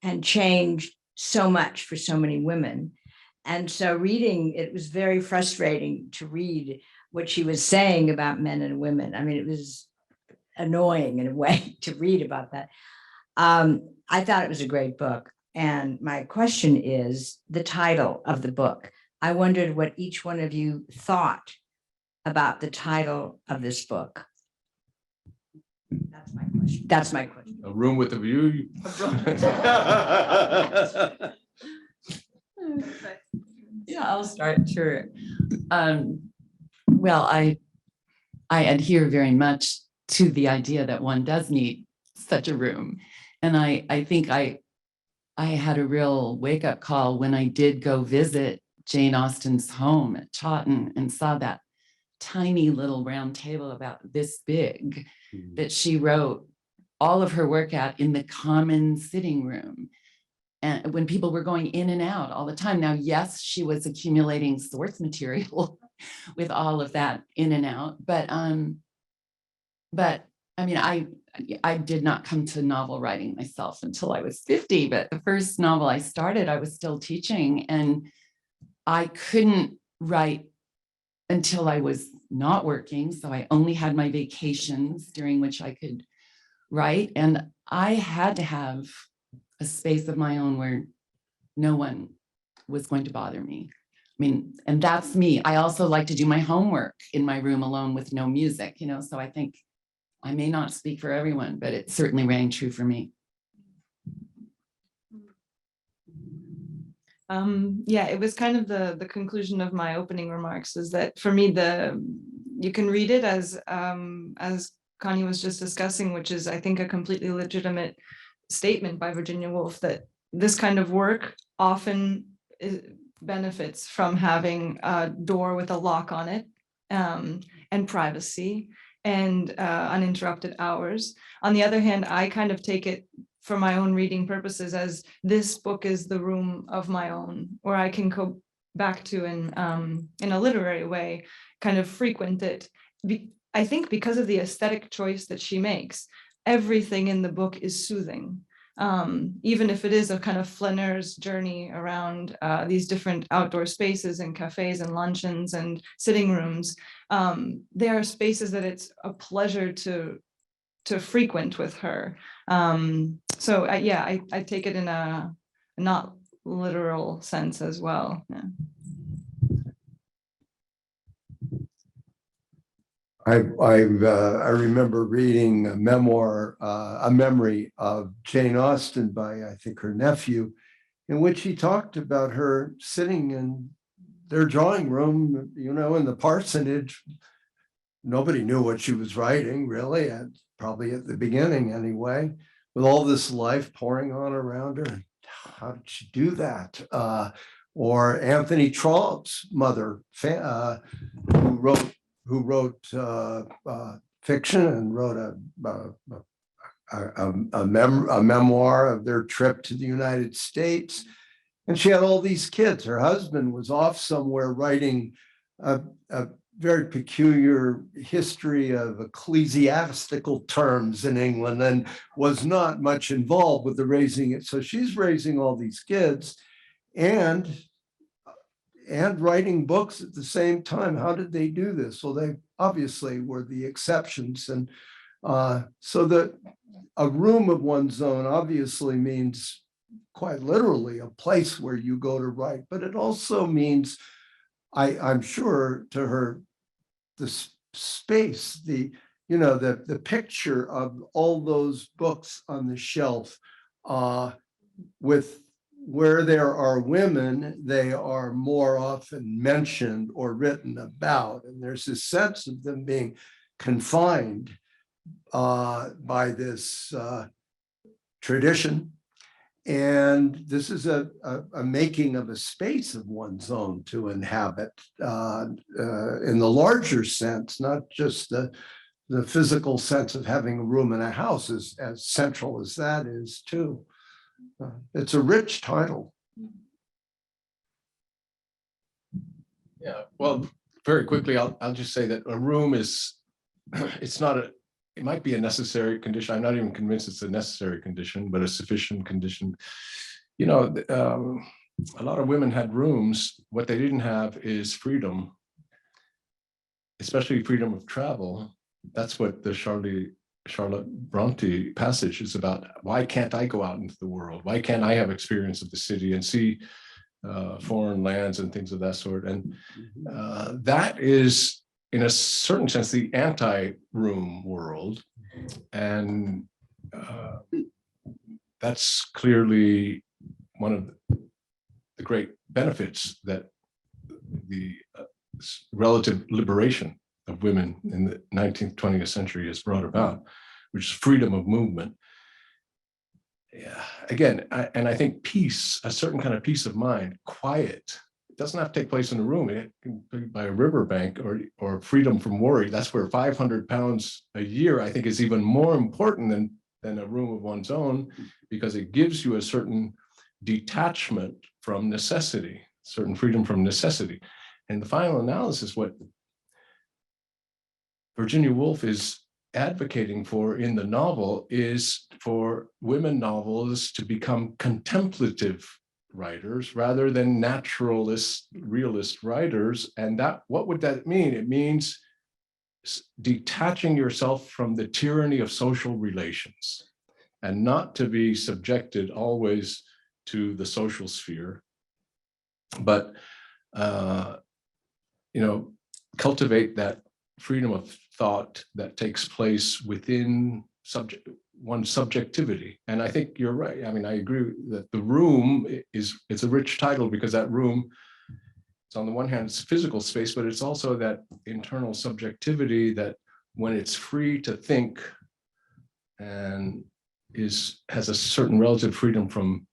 and changed so much for so many women. And so reading, it was very frustrating to read what she was saying about men and women. I mean, it was annoying in a way to read about that. I thought it was a great book. And my question is the title of the book. I wondered what each one of you thought about the title of this book. That's my question. That's my question. A Room with a View. Yeah, I'll start. Sure. Well, I adhere very much to the idea that one does need such a room. And I think I had a real wake-up call when I did go visit Jane Austen's home at Chawton and saw that tiny little round table about this big that she wrote all of her work at in the common sitting room. And when people were going in and out all the time. Now, yes, she was accumulating source material with all of that in and out, but I mean, I did not come to novel writing myself until I was 50, but the first novel I started, I was still teaching, and I couldn't write until I was not working. So I only had my vacations during which I could write. And I had to have a space of my own where no one was going to bother me. I mean, and that's me. I also like to do my homework in my room alone with no music, you know, so I think I may not speak for everyone, but it certainly rang true for me. Yeah, it was kind of the conclusion of my opening remarks, is that for me, you can read it as Connie was just discussing, which is, I think, a completely legitimate statement by Virginia Woolf that this kind of work often benefits from having a door with a lock on it, and privacy and uninterrupted hours. On the other hand, I kind of take it for my own reading purposes as this book is the room of my own, where I can go back to in a literary way, kind of frequent it. I think because of the aesthetic choice that she makes, everything in the book is soothing. Even if it is a kind of flaneur's journey around these different outdoor spaces and cafes and luncheons and sitting rooms, they are spaces that it's a pleasure to frequent with her. So yeah, I take it in a not literal sense as well. Yeah. I remember reading a memoir, a memory of Jane Austen by, I think, her nephew, in which he talked about her sitting in their drawing room, you know, in the parsonage. Nobody knew what she was writing, really, and probably at the beginning anyway, with all this life pouring on around her. How did she do that? Or Anthony Trollope's mother, who wrote fiction and wrote a memoir of their trip to the United States. And she had all these kids. Her husband was off somewhere writing a very peculiar history of ecclesiastical terms in England and was not much involved with the raising it. So she's raising all these kids and writing books at the same time. How did they do this? Well, they obviously were the exceptions. And so that a room of one's own obviously means quite literally a place where you go to write, but it also means, I'm sure, to her, the space, the picture of all those books on the shelf with where there are women, they are more often mentioned or written about. And there's this sense of them being confined by this tradition. And this is a making of a space of one's own to inhabit in the larger sense, not just the physical sense of having a room in a house, as central as that is too. It's a rich title. Yeah, well, very quickly, I'll just say that a room is, it's not a, it might be a necessary condition. I'm not even convinced it's a necessary condition, but a sufficient condition. You know, a lot of women had rooms. What they didn't have is freedom, especially freedom of travel. That's what the Charlotte Bronte passage is about. Why can't I go out into the world? Why can't I have experience of the city and see foreign lands and things of that sort? And that is, in a certain sense, the anti-room world. And that's clearly one of the great benefits that the relative liberation of women in the 19th, 20th century has brought about, which is freedom of movement. Yeah, again, I think peace, a certain kind of peace of mind, quiet, it doesn't have to take place in a room. It can be by a riverbank or freedom from worry. That's where 500 pounds a year, I think, is even more important than a room of one's own, because it gives you a certain detachment from necessity, certain freedom from necessity. And the final analysis, what Virginia Woolf is advocating for in the novel is for women novelists to become contemplative writers rather than naturalist, realist writers. And that, what would that mean? It means detaching yourself from the tyranny of social relations and not to be subjected always to the social sphere, but you know, cultivate that freedom of thought that takes place within one's subjectivity. And I think you're right. I mean, I agree that the room it's a rich title, because that room, it's on the one hand, it's physical space, but it's also that internal subjectivity that when it's free to think and has a certain relative freedom from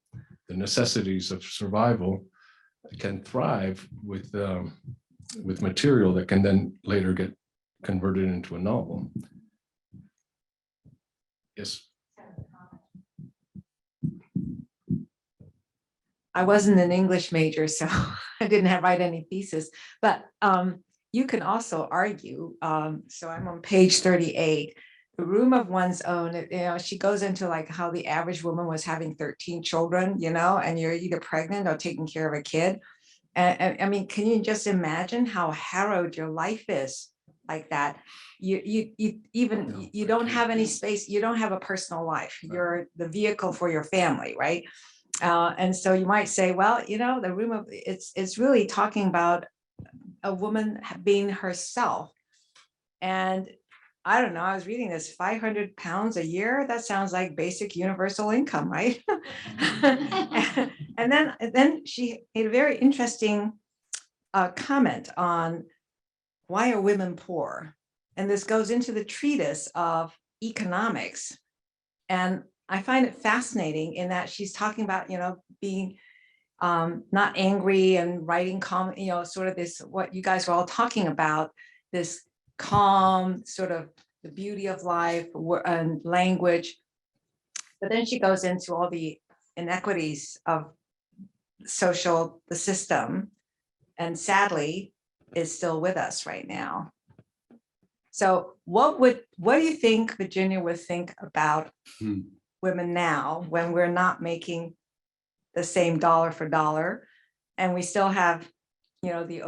the necessities of survival, can thrive with material that can then later get converted into a novel. Yes. I wasn't an English major, so I didn't write any thesis, but you can also argue, so I'm on page 38, the room of one's own, you know, she goes into like how the average woman was having 13 children, you know, and you're either pregnant or taking care of a kid. And I mean, can you just imagine how harrowed your life is like that? You don't have any space, you don't have a personal life, you're the vehicle for your family, right? And so you might say, well, you know, the room of it's really talking about a woman being herself. And I don't know, I was reading this, 500 pounds a year, that sounds like basic universal income, right? and then she made a very interesting comment on why are women poor? And this goes into the treatise of economics. And I find it fascinating in that she's talking about, you know, being not angry and writing calm, you know, sort of this, what you guys were all talking about, this calm, sort of the beauty of life and language. But then she goes into all the inequities of the system, and sadly is still with us right now. So what do you think Virginia would think about women now when we're not making the same dollar for dollar, and we still have, you know, the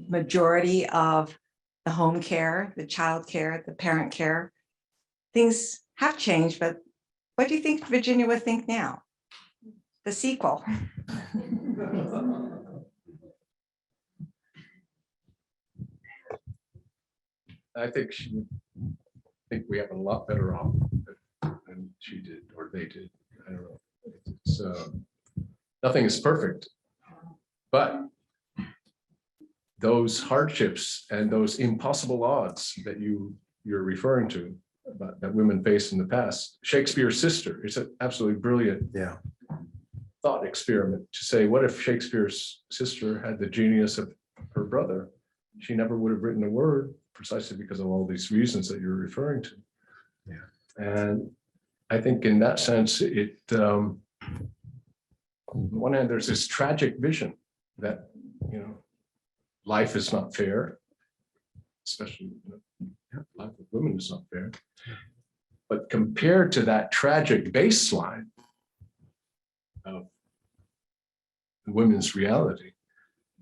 majority of the home care, the child care, the parent care? Things have changed, but what do you think Virginia would think now? The sequel. I think we have a lot better off than she did, or they did. I don't know. It's nothing is perfect, but those hardships and those impossible odds that you're referring to that women faced in the past. Shakespeare's sister is an absolutely brilliant thought experiment to say, what if Shakespeare's sister had the genius of her brother? She never would have written a word, precisely because of all these reasons that you're referring to. And I think in that sense, on one hand, there's this tragic vision that, life is not fair, especially life of women is not fair. But compared to that tragic baseline of women's reality,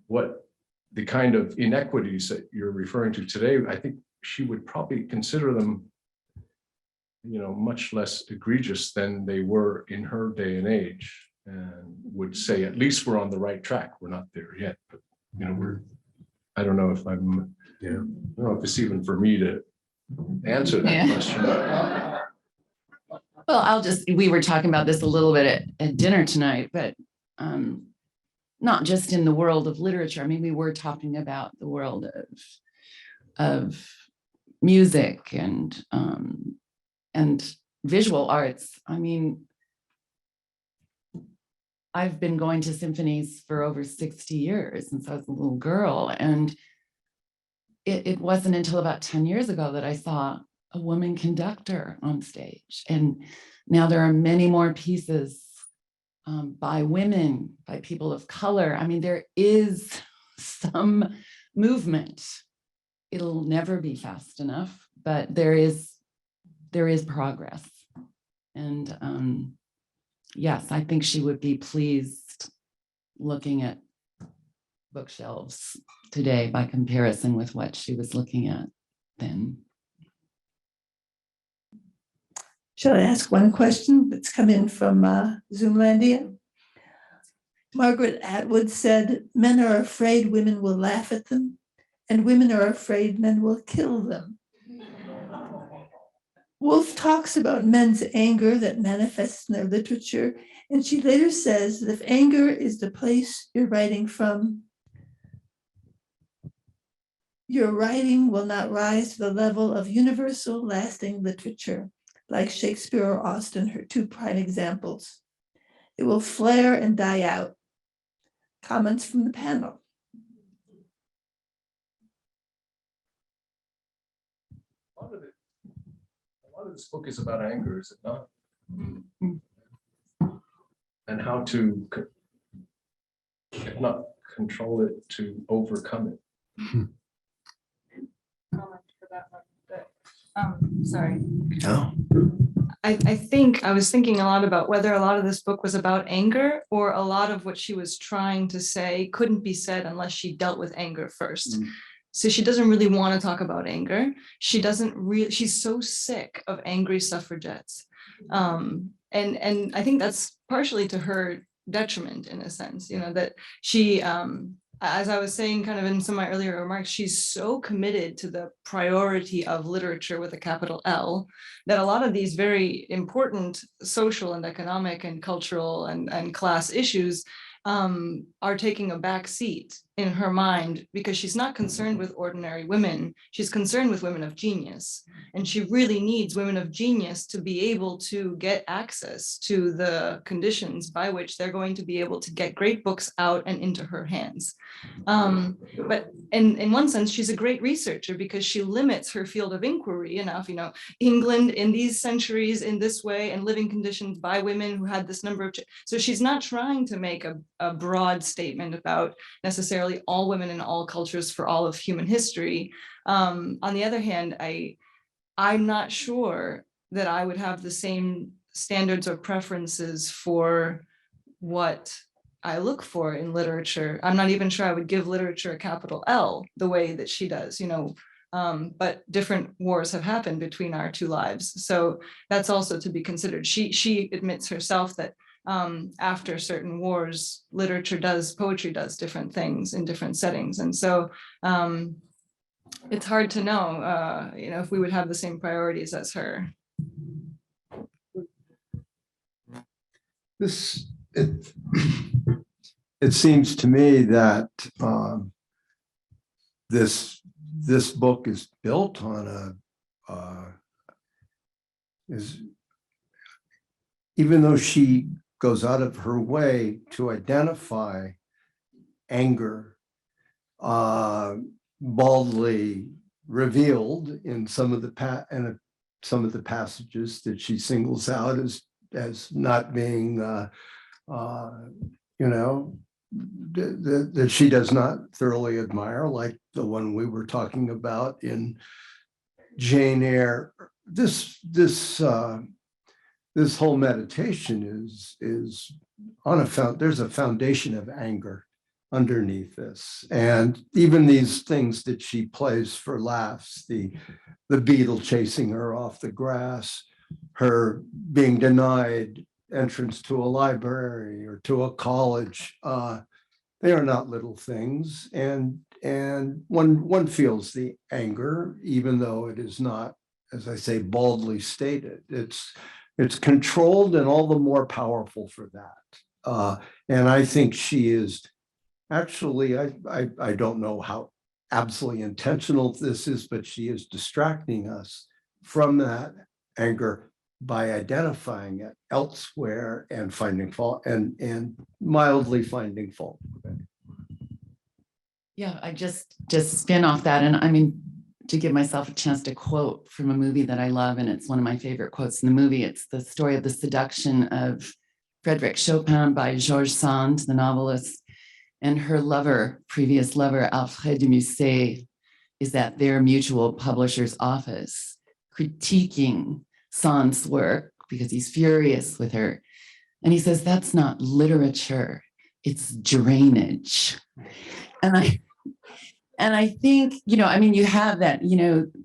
what the kind of inequities that you're referring to today, I think she would probably consider them, much less egregious than they were in her day and age, and would say, at least we're on the right track. We're not there yet, but I don't know if I don't know if it's even for me to answer that question. Well, we were talking about this a little bit at dinner tonight, but not just in the world of literature. I mean, we were talking about the world of music and visual arts. I mean, I've been going to symphonies for over 60 years since I was a little girl. And it wasn't until about 10 years ago that I saw a woman conductor on stage. And now there are many more pieces by women, by people of color. I mean, there is some movement. It'll never be fast enough, but there is progress. And yes, I think she would be pleased looking at bookshelves today by comparison with what she was looking at then. Shall I ask one question that's come in from Zoomlandia? Margaret Atwood said, men are afraid women will laugh at them, and women are afraid men will kill them. Woolf talks about men's anger that manifests in their literature, and she later says that if anger is the place you're writing from, your writing will not rise to the level of universal lasting literature, like Shakespeare or Austen, her two prime examples. It will flare and die out. Comments from the panel. A lot of this book is about anger, is it not? And how to, if not control it, to overcome it. Sorry. Oh. I think I was thinking a lot about whether a lot of this book was about anger, or a lot of what she was trying to say couldn't be said unless she dealt with anger first. So she doesn't really want to talk about anger. She's so sick of angry suffragettes. And I think that's partially to her detriment, in a sense, that she, as I was saying kind of in some of my earlier remarks, she's so committed to the priority of literature with a capital L, that a lot of these very important social and economic and cultural and class issues are taking a back seat in her mind, because she's not concerned with ordinary women. She's concerned with women of genius. And she really needs women of genius to be able to get access to the conditions by which they're going to be able to get great books out and into her hands. But in one sense, she's a great researcher, because she limits her field of inquiry enough, England in these centuries in this way, and living conditions by women who had this number of, so she's not trying to make a broad statement about necessarily all women in all cultures for all of human history. On the other hand, I'm not sure that I would have the same standards or preferences for what I look for in literature. I'm not even sure I would give literature a capital L the way that she does, but different wars have happened between our two lives. So that's also to be considered. She admits herself that after certain wars, poetry does different things in different settings. And so it's hard to know, if we would have the same priorities as her. This it seems to me that this book is built on even though she goes out of her way to identify anger, baldly revealed in some of the passages that she singles out as not being, that she does not thoroughly admire, like the one we were talking about in Jane Eyre. This whole meditation is on there's a foundation of anger underneath this. And even these things that she plays for laughs, the beetle chasing her off the grass, her being denied entrance to a library or to a college, they are not little things. And one feels the anger, even though it is not, as I say, baldly stated. It's controlled and all the more powerful for that. And I think she is actually, I don't know how absolutely intentional this is, but she is distracting us from that anger by identifying it elsewhere and finding fault and mildly finding fault. Yeah, I just spin off that. And I mean, to give myself a chance to quote from a movie that I love, and it's one of my favorite quotes in the movie. It's the story of the seduction of Frédéric Chopin by Georges Sand, the novelist, and her lover, previous lover, Alfred de Musset, is at their mutual publisher's office, critiquing Sand's work because he's furious with her. And he says, that's not literature, it's drainage. And I think, I mean, you have that,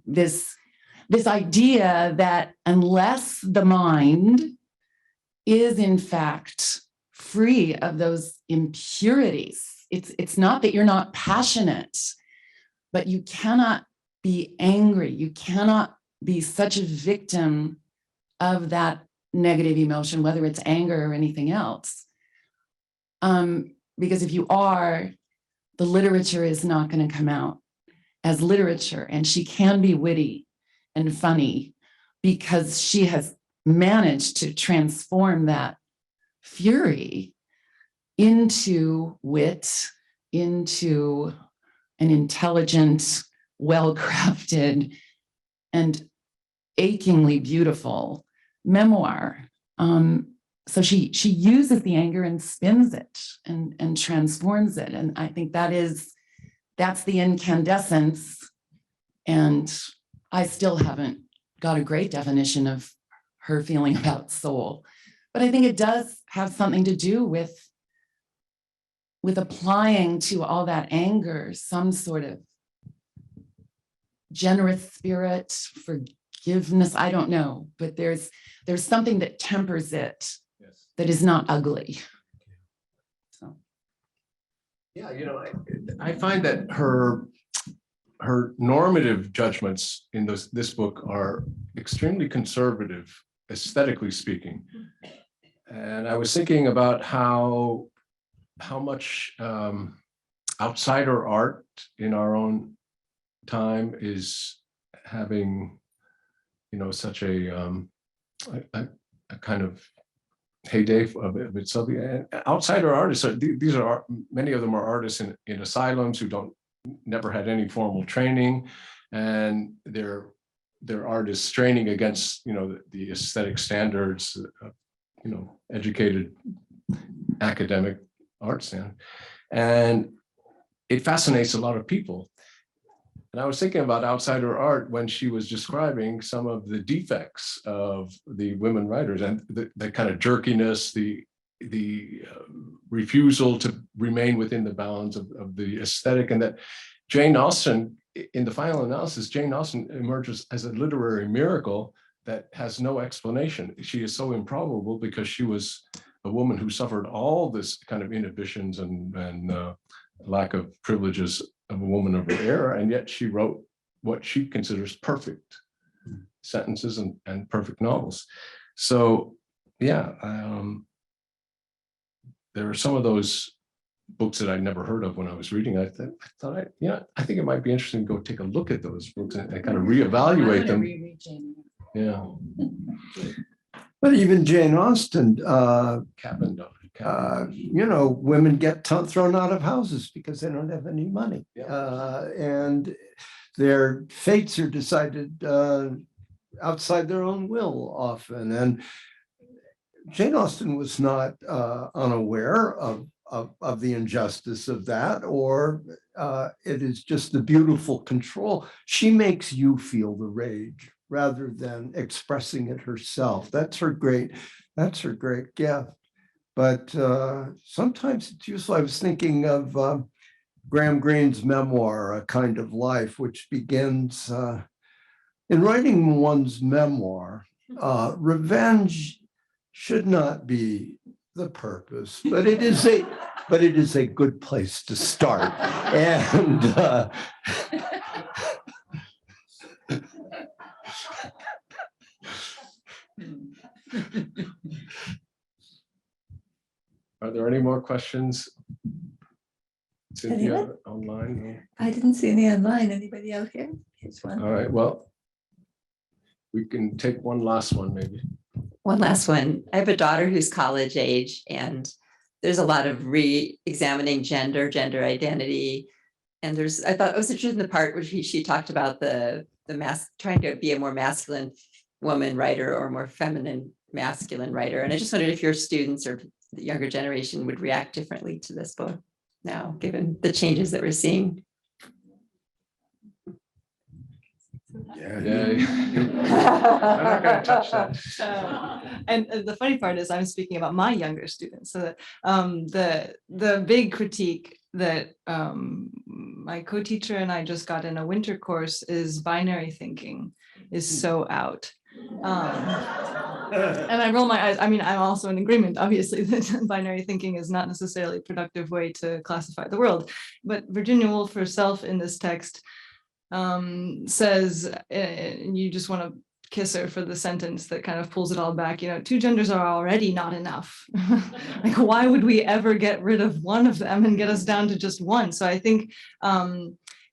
this idea that unless the mind is in fact free of those impurities, it's not that you're not passionate, but you cannot be angry. You cannot be such a victim of that negative emotion, whether it's anger or anything else. Because if you are, the literature is not going to come out as literature. And she can be witty and funny because she has managed to transform that fury into wit, into an intelligent, well-crafted, and achingly beautiful memoir. So she uses the anger and spins it and transforms it. And I think that's the incandescence. And I still haven't got a great definition of her feeling about soul. But I think it does have something to do with applying to all that anger some sort of generous spirit, forgiveness. I don't know, but there's something that tempers it. Yes. That is not ugly. So. Yeah, I find that her normative judgments in this book are extremely conservative, aesthetically speaking. And I was thinking about how much outsider art in our own time is having, such a kind of heyday of itself. Outsider artists many of them are artists in asylums who never had any formal training, and their art is straining against the aesthetic standards of educated academic art standard, and it fascinates a lot of people. And I was thinking about outsider art when she was describing some of the defects of the women writers and the kind of jerkiness, the refusal to remain within the bounds of the aesthetic, and that Jane Austen, in the final analysis, Jane Austen emerges as a literary miracle that has no explanation. She is so improbable because she was a woman who suffered all this kind of inhibitions and lack of privileges of a woman of her era, and yet she wrote what she considers perfect sentences and perfect novels. So yeah, there are some of those books that I'd never heard of when I was reading. I thought, I think it might be interesting to go take a look at those books and kind of reevaluate them. Yeah. But even Jane Austen, Cabin dog. women get thrown out of houses because they don't have any money. And their fates are decided outside their own will often. And Jane Austen was not unaware of the injustice of that, or it is just the beautiful control. She makes you feel the rage rather than expressing it herself. That's her great gift. But sometimes it's useful. I was thinking of Graham Greene's memoir, A Kind of Life, which begins in writing one's memoir, revenge should not be the purpose, but it is a good place to start. And Are there any more questions? Cynthia, Anyone? online? I didn't see any online. Anybody out here? Here's one. All right, well, we can take one last one maybe. One last one. I have a daughter who's college age, and there's a lot of re-examining gender identity. And I thought it was interesting in the part where she talked about trying to be a more masculine woman writer or more feminine masculine writer. And I just wondered if your students or the younger generation would react differently to this book now, given the changes that we're seeing. I'm not going to touch that. And the funny part is I'm speaking about my younger students. So the big critique that my co-teacher and I just got in a winter course is binary thinking is so out. And I roll my eyes. I mean, I'm also in agreement, obviously, that binary thinking is not necessarily a productive way to classify the world. But Virginia Woolf herself in this text says, and you just want to kiss her for the sentence that kind of pulls it all back, two genders are already not enough. Like, why would we ever get rid of one of them and get us down to just one? So I think,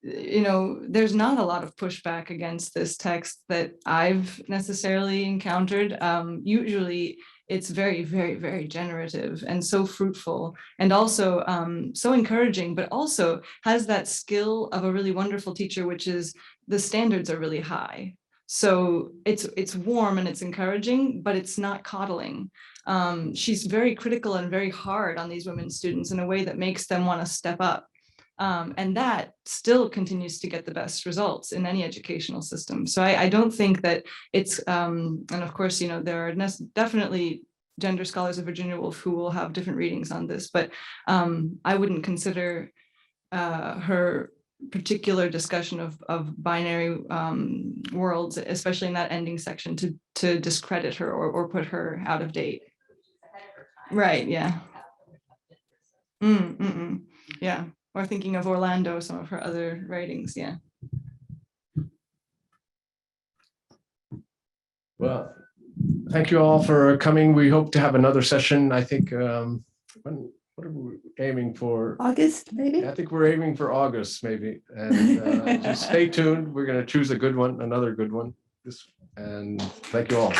there's not a lot of pushback against this text that I've necessarily encountered. Usually it's very, very, very generative and so fruitful, and also so encouraging, but also has that skill of a really wonderful teacher, which is the standards are really high. So it's warm and it's encouraging, but it's not coddling. She's very critical and very hard on these women students in a way that makes them want to step up. And that still continues to get the best results in any educational system. So I don't think that it's, and of course, there are definitely gender scholars of Virginia Woolf who will have different readings on this, but I wouldn't consider her particular discussion of binary worlds, especially in that ending section, to discredit her or put her out of date. Right, yeah. Yeah. Or thinking of Orlando, some of her other writings, yeah. Well, thank you all for coming. We hope to have another session. I think, what are we aiming for? August, maybe? I think we're aiming for August, maybe. And just stay tuned. We're going to choose a good one, another good one. And thank you all.